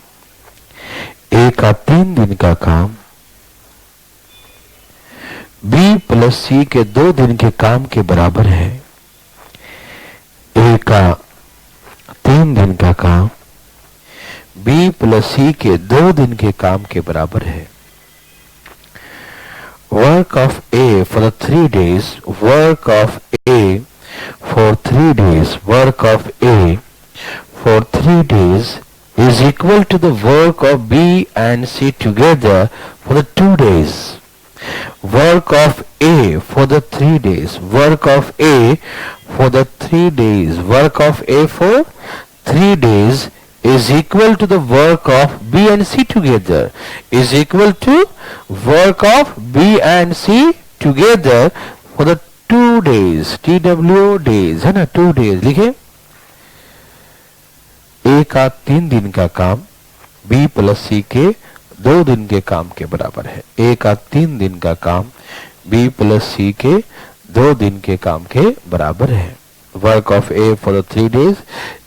A का 3 दिन का काम B प्लस C के 2 दिन के काम के बराबर है। A का 3 दिन का काम B प्लस C के 2 दिन के काम के बराबर है। Work of A for the 3 days, work of A for 3 days, work of A for 3 days is equal to the work of B and C together for the 2 days. Work of A for the 3 days, work of A for the 3 days, work of A for 3 days is equal to the work of B and C together, is equal to work of B and C together for the 2 days, TW days है ना, 2 days लिखे। A का 3 दिन का काम B प्लस C के 2 दिन के काम के बराबर है। A का 3 दिन का काम B प्लस C के 2 दिन के काम के बराबर है। Work of A for the 3 days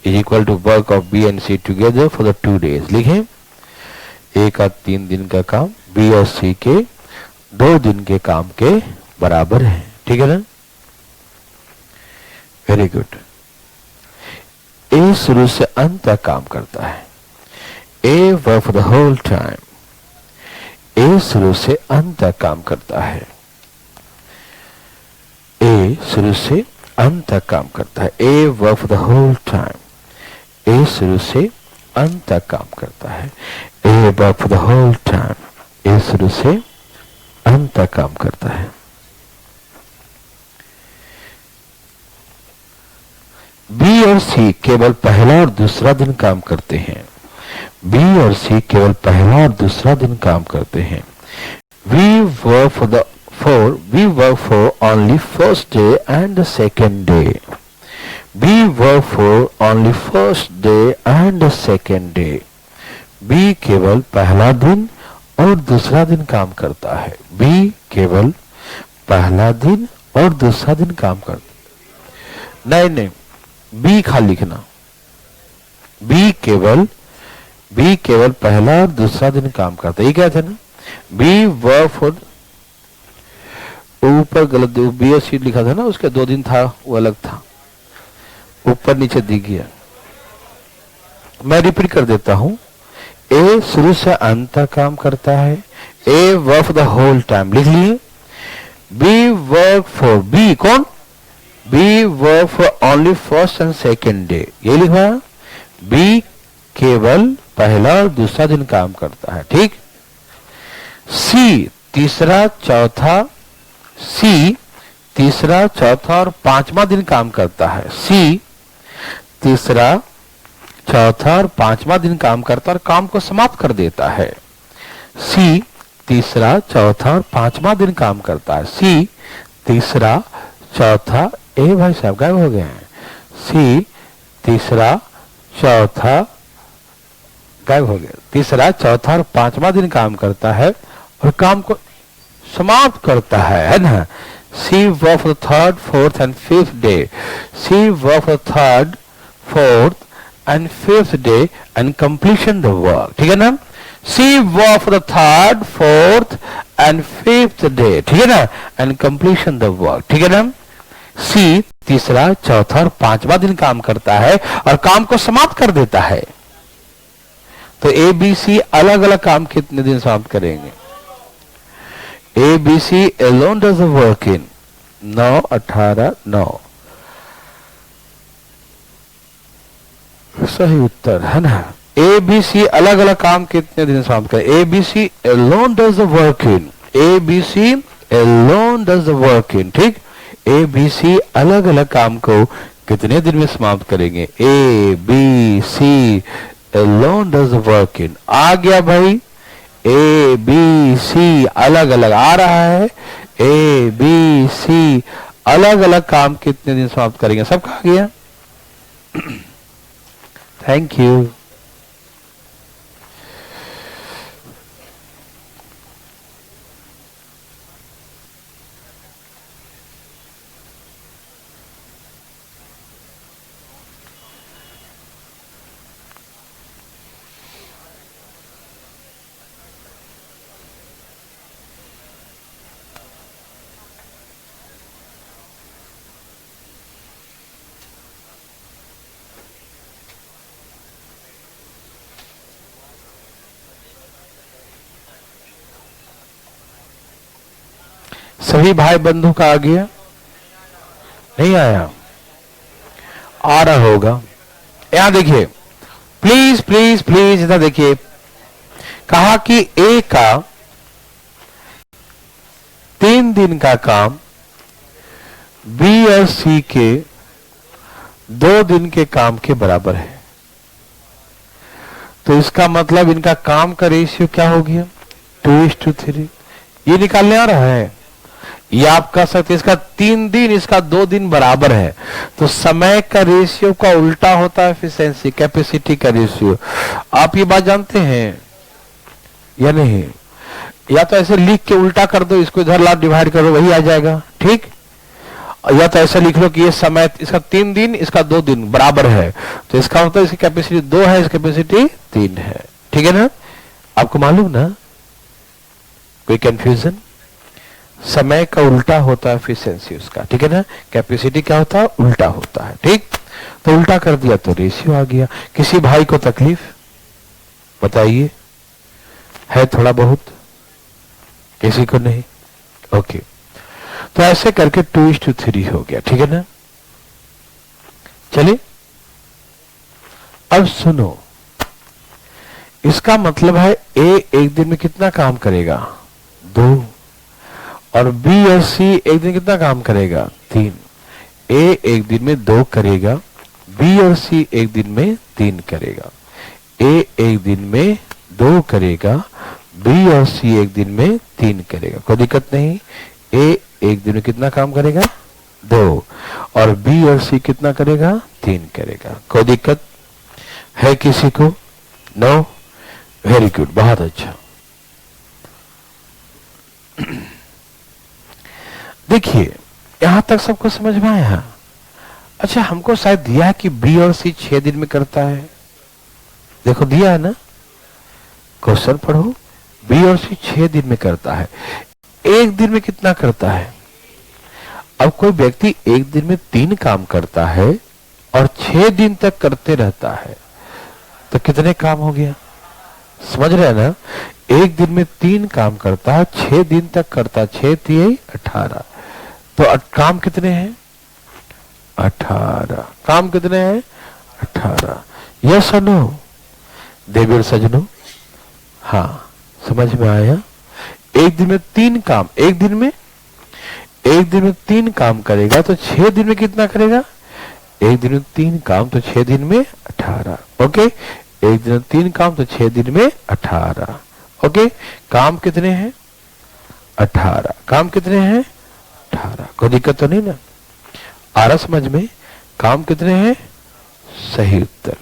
is equal to work of B and C together for the 2 days। लिखें A का 3 दिन का काम B और C के 2 दिन के काम के बराबर है। ठीक है ना, वेरी गुड। A शुरू से अंत तक काम करता है। A work for the whole time, A शुरू से अंत तक काम करता है। A शुरू से अंत तक काम करता है। A work for the whole time, A शुरू से अंत तक काम करता है। A work for the whole time, A शुरू से अंत तक काम करता है। B और C केवल पहला और दूसरा दिन काम करते हैं। B और C केवल पहला और दूसरा दिन काम करते हैं। We work for only first day and the second day. We work for only first day and the second day. B केवल पहला दिन और दूसरा दिन काम करता है। B केवल पहला दिन और दूसरा दिन काम करता है। नहीं, B खाली लिखना। B केवल पहला और दूसरा दिन काम करता है। ये क्या था ना, B वर्क फॉर, ऊपर गलत बी और सी लिखा था ना, उसके 2 दिन था, वो अलग था, ऊपर नीचे दिख गया। मैं रिपीट कर देता हूं। ए शुरू से अंत तक काम करता है। A work for the whole time, लिख लिए। बी वर्क फॉर, बी कौन, B work for only first and second day, ये लिखा। बी केवल पहला और दूसरा दिन काम करता है। ठीक। सी तीसरा चौथा और 5वां दिन काम करता है। सी तीसरा चौथा और 5वां दिन काम करता है और काम को समाप्त कर देता है। सी तीसरा चौथा और 5वां दिन काम करता है। सी तीसरा चौथा, ए भाई साहब गायब हो गए हैं। सी तीसरा चौथा गायब हो गया। तीसरा चौथा और 5वां दिन काम करता है और काम को समाप्त करता है ना। C work for the 3rd, 4th and 5th day. She work for the 3rd, 4th and 5th day and completion the work. ठीक है ना। She work for the 3rd, 4th and 5th day. ठीक है ना, and completion the work. ठीक है ना। C तीसरा चौथा और 5वां दिन काम करता है और काम को समाप्त कर देता है। तो A, B, C अलग अलग काम कितने दिन समाप्त करेंगे? A, B, C alone does the work in 9, 18, 9। सही उत्तर है ना। A, B, C अलग अलग काम कितने दिन समाप्त करें? A, B, C alone does the work in, A, B, C alone does the work in। ठीक। A, B, C अलग अलग काम को कितने दिन में समाप्त करेंगे? A, B, C alone does the work in। आ गया भाई। A, B, C अलग अलग आ रहा है। A, B, C अलग अलग काम कितने दिन समाप्त करेंगे? सब कहा गया। Thank you. सभी भाई बंधु का आ गया? नहीं आया? आ रहा होगा। यहां देखिए, प्लीज प्लीज प्लीज इधर देखिए। कहा कि ए का 3 दिन का काम बी और सी के 2 दिन के काम के बराबर है। तो इसका मतलब इनका काम का रेशियो क्या हो गया? 2:3। ये निकालने आ रहा है। ये आप कह सकते इसका 3 दिन, इसका 2 दिन बराबर है। तो समय का रेशियो का उल्टा होता है एफिशिएंसी, कैपेसिटी का रेशियो। आप ये बात जानते हैं या नहीं? या तो ऐसे लिख के उल्टा कर दो, इसको इधर ला डिवाइड करो, वही आ जाएगा, ठीक। या तो ऐसे लिख लो कि ये समय, इसका 3 दिन, इसका 2 दिन बराबर है, तो इसका मतलब इसकी कैपेसिटी 2 है, इसकी कैपेसिटी 3 है, ठीक है ना? आपको मालूम ना? कोई कंफ्यूजन? समय का उल्टा होता है एफिशिएंसी उसका, ठीक है ना? कैपेसिटी क्या होता है? उल्टा होता है, ठीक। तो उल्टा कर दिया तो रेशियो आ गया। किसी भाई को तकलीफ बताइए? है थोड़ा बहुत? किसी को नहीं? ओके। तो ऐसे करके 2:3 हो गया, ठीक है ना? चलिए अब सुनो, इसका मतलब है ए एक दिन में कितना काम करेगा? 2। और बी और सी एक दिन कितना काम करेगा? 3। ए एक दिन में 2 करेगा, बी और सी एक दिन में 3 करेगा। ए एक दिन में 2 करेगा, बी और सी एक दिन में 3 करेगा। कोई दिक्कत नहीं। ए एक दिन में कितना काम करेगा? 2। और बी और सी कितना करेगा? 3 करेगा। कोई दिक्कत है किसी को? नो? वेरी गुड, बहुत अच्छा। देखिए यहां तक सबको समझ में आया? अच्छा, हमको शायद दिया है कि बी और सी 6 दिन में करता है। देखो दिया है ना, क्वेश्चन पढ़ो। बी और सी 6 दिन में करता है, एक दिन में कितना करता है? अब कोई व्यक्ति एक दिन में 3 काम करता है और 6 दिन तक करते रहता है, तो कितने काम हो गया? समझ रहे हैं ना? एक दिन में 3 काम करता है, 6 दिन तक करता है, 6 3 18। तो काम कितने हैं? 18। काम कितने हैं? 18। यस और नो देवीर सजनो? हाँ, समझ में आया? एक दिन में 3 काम, एक दिन में 3 काम करेगा, तो 6 दिन में कितना करेगा? एक दिन में 3 काम, तो 6 दिन में 18। ओके, एक दिन में 3 काम, तो 6 दिन में 18। ओके, काम कितने हैं? 18। काम कितने हैं? 18। कोई दिक्कत तो नहीं ना? आ रहा समझ में? काम कितने हैं? सही उत्तर।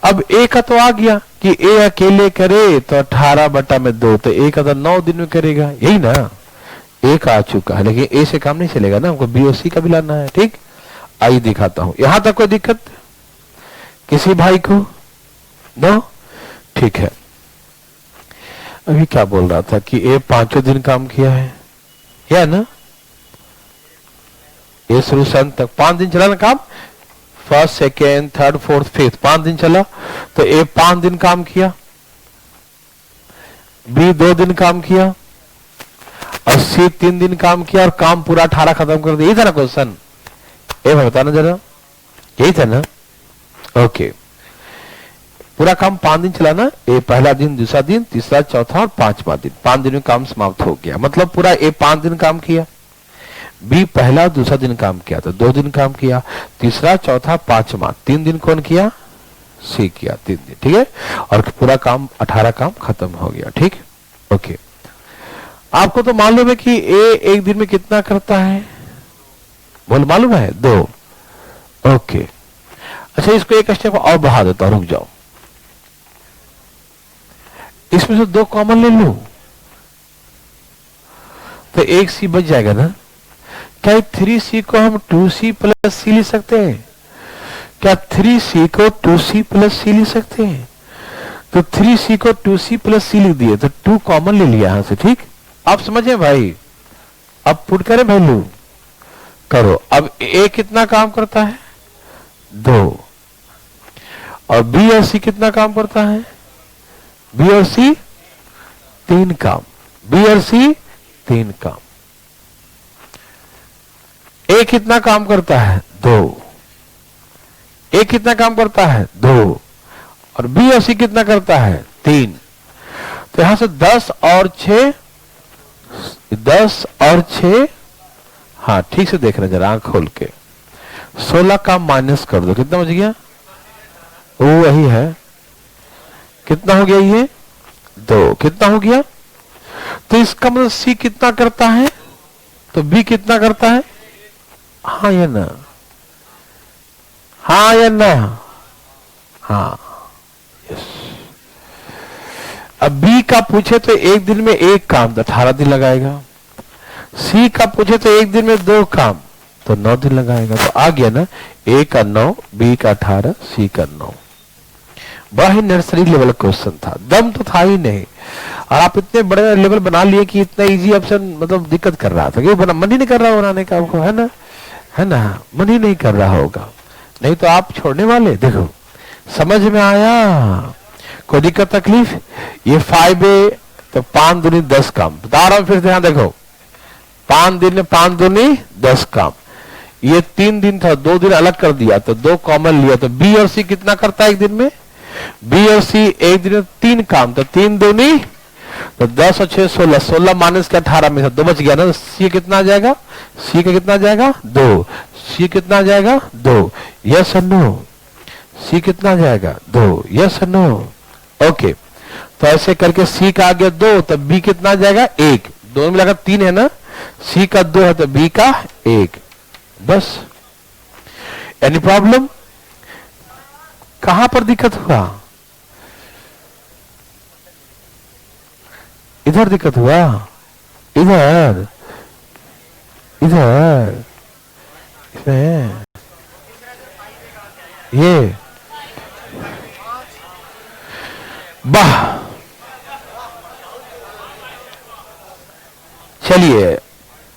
अब ए का तो आ गया कि ए अकेले करे तो 18/2, तो ए का तो 9 दिन में करेगा, यही ना? ए का आ चुका है, लेकिन ए से काम नहीं चलेगा ना, हमको बी और सी का भी लाना है, ठीक। आइए दिखाता हूं। यहां तक कोई दिक्कत किसी भाई को? नो? ठीक है। अभी क्या बोल रहा था कि ए 5 दिन काम किया है, या ना? ये शुरू से अंत तक 5 दिन चला ना काम, first second third fourth fifth, 5 दिन चला। तो ए 5 दिन काम किया, बी 2 दिन काम किया, और सी 3 दिन काम किया, और काम पूरा 18 खत्म कर दिया। यही था ना क्वेश्चन? ए बताना जरा, यही था ना? ओके, पूरा काम 5 दिन चला ना? ए पहला दिन, दूसरा दिन, तीसरा, चौथा और 5वां दिन, 5 दिन में काम समाप्त हो गया। मतलब पूरा ए 5 दिन काम किया, बी पहला दूसरा दिन काम किया तो 2 दिन काम किया, तीसरा चौथा 5वां 3 दिन कौन किया? सी किया 3 दिन, ठीक है। और पूरा काम 18 काम खत्म हो गया, ठीक। ओके, आपको तो मालूम है कि ए एक दिन में कितना करता है? बोल, मालूम है? 2। ओके, अच्छा इसको एक स्टेप और बढ़ा देता हूं, रुक जाओ। इसमें से 2 कॉमन ले लूं तो 1 सी बच जाएगा ना? क्या 3c को हम 2c प्लस सी लिख सकते हैं? क्या 3c को 2c प्लस सी लिख सकते हैं? तो 3c को 2c प्लस सी लिख दिए, तो 2 कॉमन ले लिया यहां से, ठीक। आप समझे भाई? अब पुट करें वैल्यू, करो। अब ए कितना काम करता है? 2। और बी और सी कितना काम करता है? बी और सी 3 काम, बी और सी 3 काम। ए कितना काम करता है? 2। ए कितना काम करता है? 2। और बी और सी कितना करता है? 3। तो यहां से 10 और 6, 10 और 6, हाँ ठीक से देख रहे जरा आंख खोल के, 16 का माइनस कर दो, कितना बच गया? वो वही है कितना हो गया ये 2, कितना हो गया? तो इसका मतलब सी कितना करता है तो बी कितना करता है? हाँ या ना? हाँ या ना? हाँ, यस। अब बी का पूछे तो एक दिन में एक काम तो 18 दिन लगाएगा। सी का पूछे तो एक दिन में 2 काम तो 9 दिन लगाएगा। तो आ गया ना, ए का 9, बी का 18, सी का 9। बड़ा ही नर्सरी लेवल क्वेश्चन था, दम तो था ही नहीं। और आप इतने बड़े लेवल बना लिए कि इतना इजी ऑप्शन मतलब दिक्कत कर रहा था कि मन ही नहीं कर रहा बनाने का आपको, है ना? है ना? मन ही नहीं कर रहा होगा, नहीं तो आप छोड़ने वाले। देखो समझ में आया? कोई दिक्कत तकलीफ? ये 5A तो 5 दूनी 10 काम बता रहा हूं, फिर ध्यान देखो। 5 दिन में 5 दूनी 10 काम। ये 3 दिन था, 2 दिन अलग कर दिया तो 2 कॉमन लिया। तो बी और सी कितना करता है एक दिन में? बी और सी एक दिन में 3 काम तो 3 दूनी तो 10 और 6 16, 16 माइनस के 18 में से 2 बच गया ना। तो सी कितना आ जाएगा? सी का कितना आ जाएगा? 2। सी कितना आ जाएगा? 2। यस और नो? सी कितना आ जाएगा? 2। यस और नो? ओके, तो ऐसे करके सी का आ गया 2 तो बी कितना आ जाएगा? 1। दोनों मिलाकर 3 है ना। सी का 2 है तो बी का 1। बस। Any problem? कहां पर दिक्कत हुआ? इधर दिक्कत हुआ? इधर इधर इसमें ये वाह। चलिए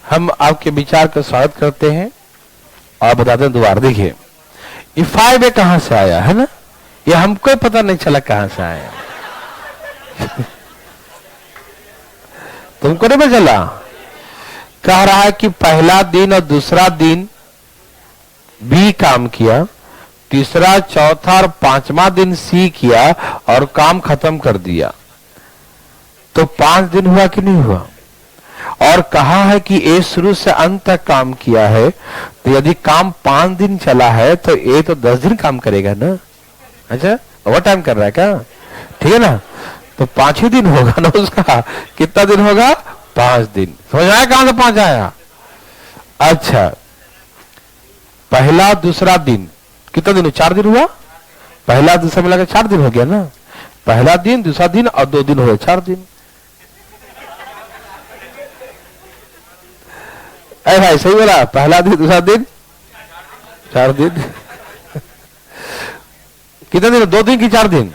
हम आपके विचार का स्वागत करते हैं और बताते हैं दोबारा। देखिए ये 5A कहां से आया है ना, ये हमको पता नहीं चला कहां से आया। तुमको नहीं पता चला? कह रहा है कि पहला दिन और दूसरा दिन बी काम किया, तीसरा चौथा और 5वां दिन सी किया और काम खत्म कर दिया। तो 5 दिन हुआ कि नहीं हुआ? और कहा है कि ए शुरू से अंत तक काम किया है, तो यदि काम 5 दिन चला है तो ए तो 10 दिन काम करेगा ना। अच्छा, ओवर टाइम कर रहा है क्या? ठीक है ना, तो 5 ही दिन होगा ना उसका। कितना दिन होगा? 5 दिन। समझ आया कहां से 5 आया? अच्छा, पहला दूसरा दिन कितना दिन? 4 दिन हुआ। पहला दूसरा मिलाकर 4 दिन हो गया ना। पहला दिन, दूसरा दिन और 2 दिन हुए, 4 दिन। अरे भाई सही बोला, पहला दिन दूसरा दिन 4 दिन। कितने दिन? 2 दिन की 4 दिन?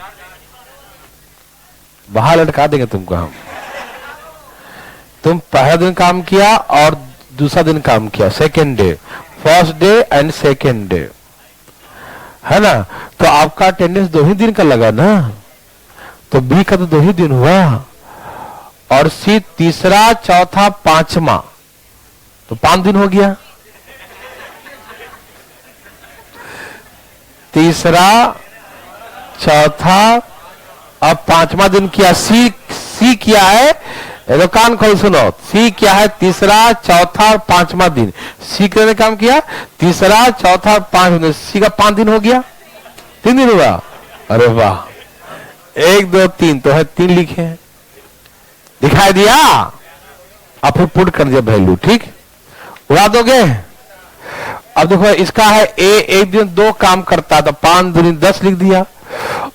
बाहर लटका देंगे तुमको हम। तुम पहला दिन काम किया और दूसरा दिन काम किया, second day, first day and second day, है ना। तो आपका अटेंडेंस 2 ही दिन का लगा ना। तो बी का तो 2 ही दिन हुआ और सी तीसरा चौथा 5वां तो 5 दिन हो गया। तीसरा चौथा अब 5वां दिन किया। सी किया है, तो कान खोल सुनो। सी क्या है? तीसरा चौथा और 5वां दिन। सी ने काम किया तीसरा चौथा 5 दिन। सी का 5 दिन हो गया, 3 दिन हुआ। अरे वाह, 1 2 3 तो है 3 लिखे हैं, दिखाई दिया। अब फिर पुट कर दिया वैल्यू, ठीक उड़ा दोगे। अब देखो इसका है ए एक दिन 2 काम करता है तो 5 दूनी 10 लिख दिया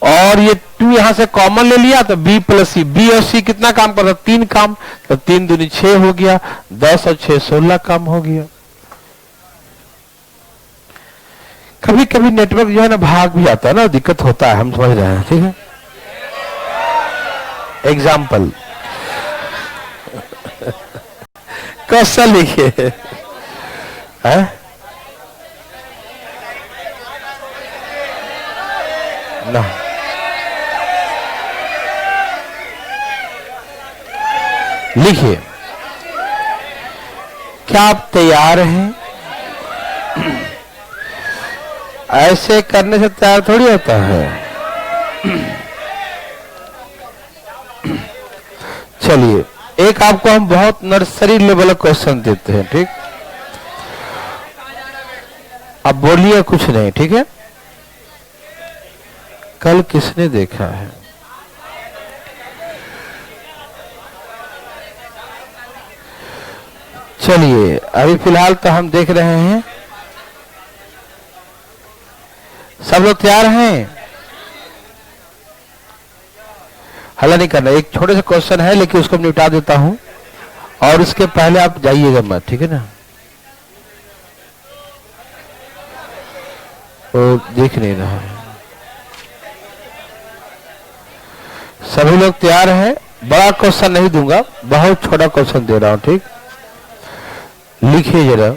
और ये 2 यहां से कॉमन ले लिया तो बी प्लस सी। बी और सी कितना काम करता? 3 काम तो 3 दूनी 6 हो गया, 10 और 6 16 काम हो गया। कभी कभी नेटवर्क जो है ना भाग भी आता है ना, दिक्कत होता है, हम समझ रहे हैं, ठीक है। एग्जाम्पल क्वेश्चन लिखिए, ना लिखिए। क्या आप तैयार हैं? ऐसे करने से तैयार थोड़ी होता है। चलिए एक आपको हम बहुत नर्सरी लेवल क्वेश्चन देते हैं, ठीक। अब बोलिए कुछ नहीं, ठीक है। कल किसने देखा है? चलिए अभी फिलहाल तो हम देख रहे हैं, सब लोग तैयार हैं? हल्ला नहीं करना, एक छोटे से क्वेश्चन है लेकिन उसको निपटा देता हूं और उसके पहले आप जाइएगा मत, ठीक है ना? वो देख नहीं रहा है। सभी लोग तैयार हैं? बड़ा क्वेश्चन नहीं दूंगा, बहुत छोटा क्वेश्चन दे रहा हूं, ठीक? लिखिए जरा।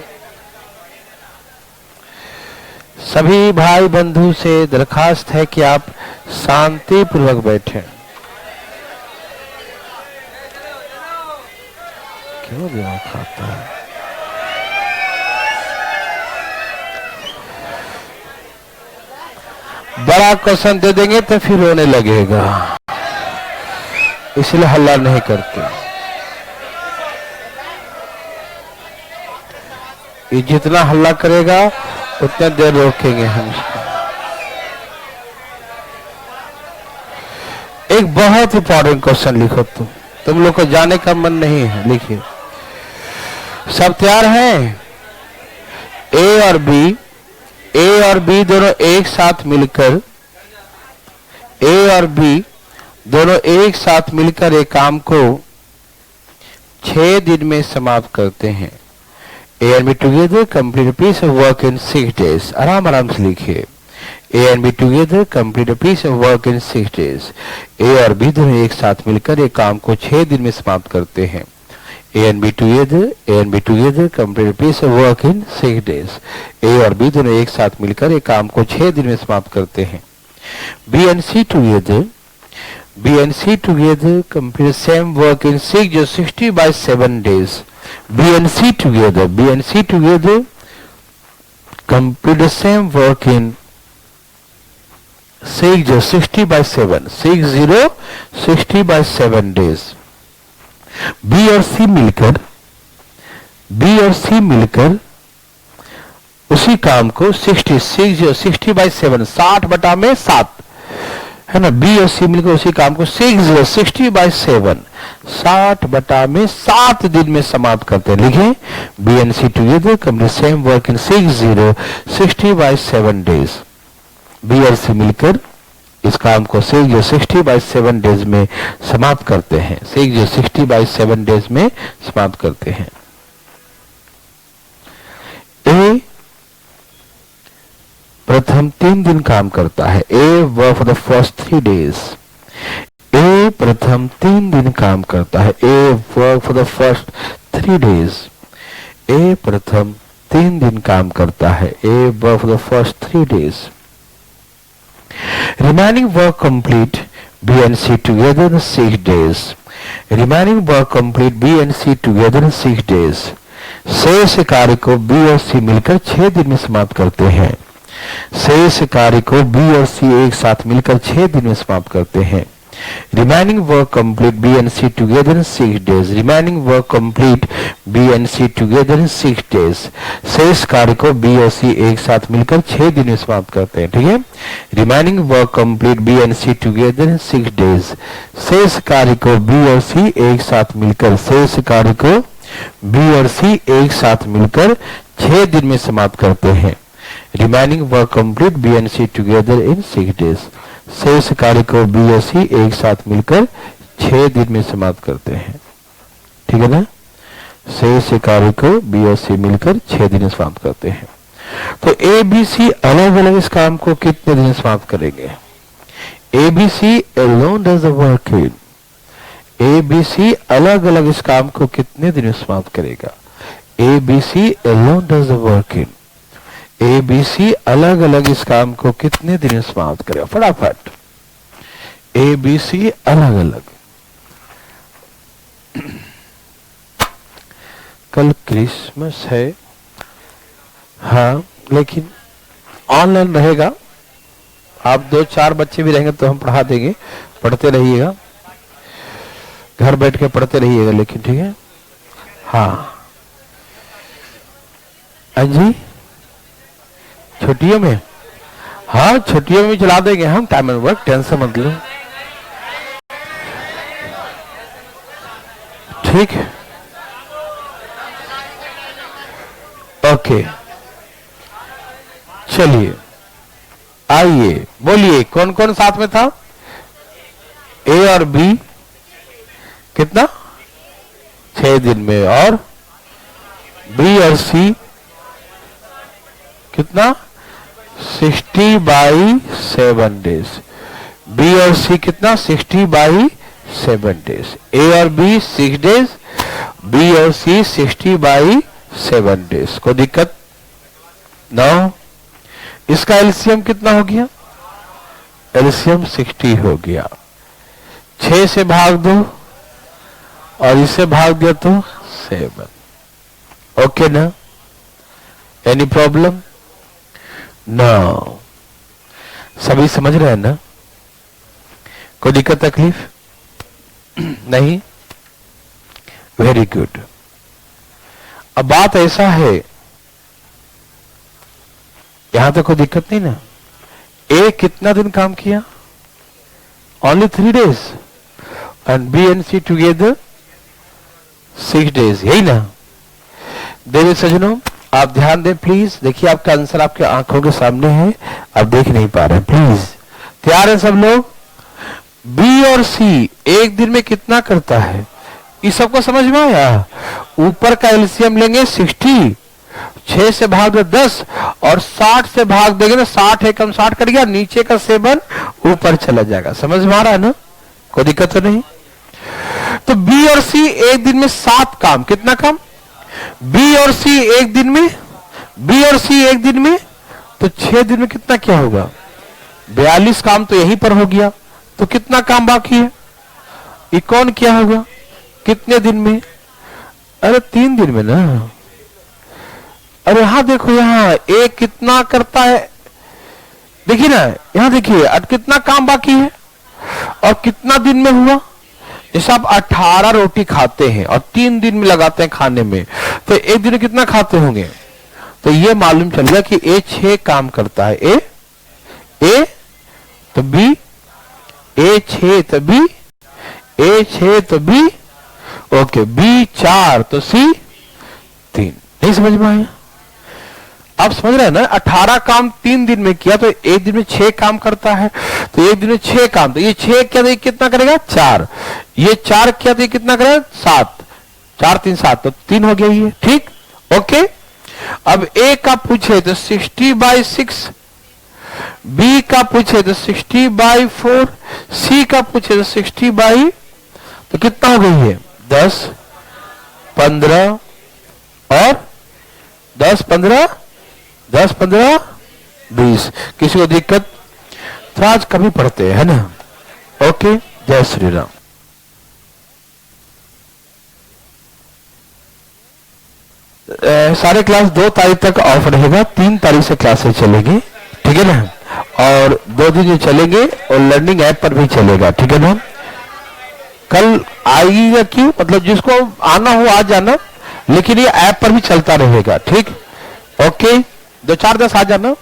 सभी भाई बंधु से दरखास्त है कि आप शांति पूर्वक बैठें। क्यों दिमाग खाता है? बड़ा क्वेश्चन दे देंगे तो फिर रोने लगेगा, इसलिए हल्ला नहीं करते। ये जितना हल्ला करेगा उतना देर रोकेंगे हम इसको। एक बहुत इंपॉर्टेंट क्वेश्चन लिखो, तुम लोग को जाने का मन नहीं है, लिखिए। सब तैयार हैं? ए और बी दोनों एक साथ मिलकर, ए और बी दोनों एक साथ मिलकर एक काम को 6 दिन में समाप्त करते हैं। A and B together complete piece of work in 6 days। आराम से लिखिए। A and B together complete piece of work in 6 days। A और बी दोनों एक साथ मिलकर एक काम को 6 दिन में समाप्त करते हैं। A and B together complete piece of work in 6 days। A और बी दोनों एक साथ मिलकर एक काम को 6 दिन में समाप्त करते हैं। B and C together complete same work in 60 by 7 days। B and C together complete the same work in 60 by 7 days। B और C मिलकर उसी काम को 60 by 7 60 बटा में 7 है ना। बी और सी मिलकर उसी काम को 60 by 7 60 बटा में 7 दिन में समाप्त करते हैं। लिखें, B and C together complete same work in 60 by 7 days। B और सी मिलकर इस काम को 60 by 7 days में समाप्त करते हैं। 60 by 7 days में समाप्त करते हैं। ए प्रथम 3 दिन काम करता है। A work for the first 3 days। A प्रथम 3 दिन काम करता है। A work for the first 3 days। A प्रथम 3 दिन काम करता है। A work for the first 3 days। Remaining work complete B and C together in 6 days। Remaining work complete B and C together in 6 days। शेष कार्य को बी और सी मिलकर 6 दिन में समाप्त करते हैं। शेष कार्य को बी और सी एक साथ मिलकर 6 दिन में समाप्त करते हैं। Remaining work complete B and C together in 6 days। Remaining work complete B and C together in 6 days। शेष कार्य को बी और सी एक साथ मिलकर 6 दिन में समाप्त करते हैं। ठीक है, remaining work complete B and C together in 6 days। शेष कार्य को बी और सी एक साथ मिलकर 6 दिन में समाप्त करते हैं। Remaining work complete B and C together in 6 days। शेष कार्य को बी और सी एक साथ मिलकर 6 दिन में समाप्त करते हैं। ठीक है ना, शेष कार्य को बी और सी मिलकर 6 दिन में समाप्त करते हैं। तो ए बी सी अलग अलग इस काम को कितने दिन में समाप्त करेंगे? A B C alone does the work in. A B C अलग अलग इस काम को कितने दिन में समाप्त करेगा? A B C alone does the work in. A B C अलग अलग इस काम को कितने दिन में समाप्त करेगा? फटाफट, ए बी सी अलग अलग। कल क्रिसमस है, हाँ, लेकिन ऑनलाइन रहेगा। आप 2-4 बच्चे भी रहेंगे तो हम पढ़ा देंगे, पढ़ते रहिएगा, घर बैठ के पढ़ते रहिएगा, लेकिन ठीक है। हाँ जी, छुट्टियों में, हाँ छुट्टियों में चला देंगे हम टाइम एंड वर्क, टेंशन मत लो। ठीक है, ओके, चलिए आइए बोलिए कौन कौन साथ में था? ए और बी कितना? 6 दिन में। और बी और सी कितना? 60/7 डेज। बी और सी कितना? 60/7 डेज। ए और बी 6 डेज, बी और सी 60/7 डेज। कोई दिक्कत? नो। इसका एलसीएम कितना हो गया? एलसीएम 60 हो गया। 6 से भाग दो और इसे भाग दिया तो 7। ओके ना? Any problem? नो। सभी समझ रहे हैं ना? कोई दिक्कत तकलीफ नहीं? Very good. अब बात ऐसा है, यहां तक कोई दिक्कत नहीं ना? ए कितना दिन काम किया? Only 3 days and B and C together 6 days, यही ना? देवी सजनों आप ध्यान दें प्लीज। देखिए आपका आंसर आपके आंखों के सामने है, आप देख नहीं पा रहे हैं। प्लीज तैयार है सब लोग? बी और सी एक दिन में कितना करता है? इस सबको समझ में आया? ऊपर का एलसीएम लेंगे 60, 6 से भाग दो 10 और 60 से भाग देंगे ना, 60 एकम 60 कट गया, नीचे का 7 ऊपर चला जाएगा। समझ में आ रहा है ना? कोई दिक्कत तो नहीं? तो बी और सी एक दिन में 7 काम, कितना काम? बी और सी एक दिन में, बी और सी एक दिन में, तो 6 दिन में कितना क्या होगा? 42 काम तो यहीं पर हो गया। तो कितना काम बाकी है? ये कौन क्या होगा? कितने दिन में? अरे 3 दिन में ना। अरे यहां देखो, यहां एक कितना करता है, देखिए ना, यहां देखिए कितना काम बाकी है और कितना दिन में हुआ। जैसे आप 18 रोटी खाते हैं और 3 दिन में लगाते हैं खाने में, तो एक दिन में कितना खाते होंगे? तो ये मालूम चल गया कि ए 6 काम करता है। ए तो बी, ए 6 तो बी, ए 6 तो बी, ओके, बी 4 तो सी 3। नहीं समझ में आया? आप समझ रहे हैं ना? 18 काम 3 दिन में किया तो एक दिन में 6 काम करता है। तो एक दिन में 6 काम, तो ये 6 क्या तो कितना करेगा? 4। ये 4 क्या तो कितना करेगा? 7। 4 3 7 तो 3 हो गया ये। ठीक, ओके। अब ए का पूछे तो 60/6, बी का पूछे तो 60/4, सी का पूछे तो 60/, तो कितना हो गई है? 10 15 और 10 15 10 15 20। किसी को दिक्कत? तो आज कभी पढ़ते हैं, है ना? ओके, जय श्री राम। सारे क्लास 2 तारीख तक ऑफ रहेगा, 3 तारीख से क्लासेस चलेगी, ठीक है ना? और 2 दिन ये चलेंगे और लर्निंग ऐप पर भी चलेगा, ठीक है ना? कल आएगी या क्यों, मतलब जिसको आना हो आ जाना, लेकिन ये ऐप पर भी चलता रहेगा। ठीक, ओके, 2 4 10 आ जाना।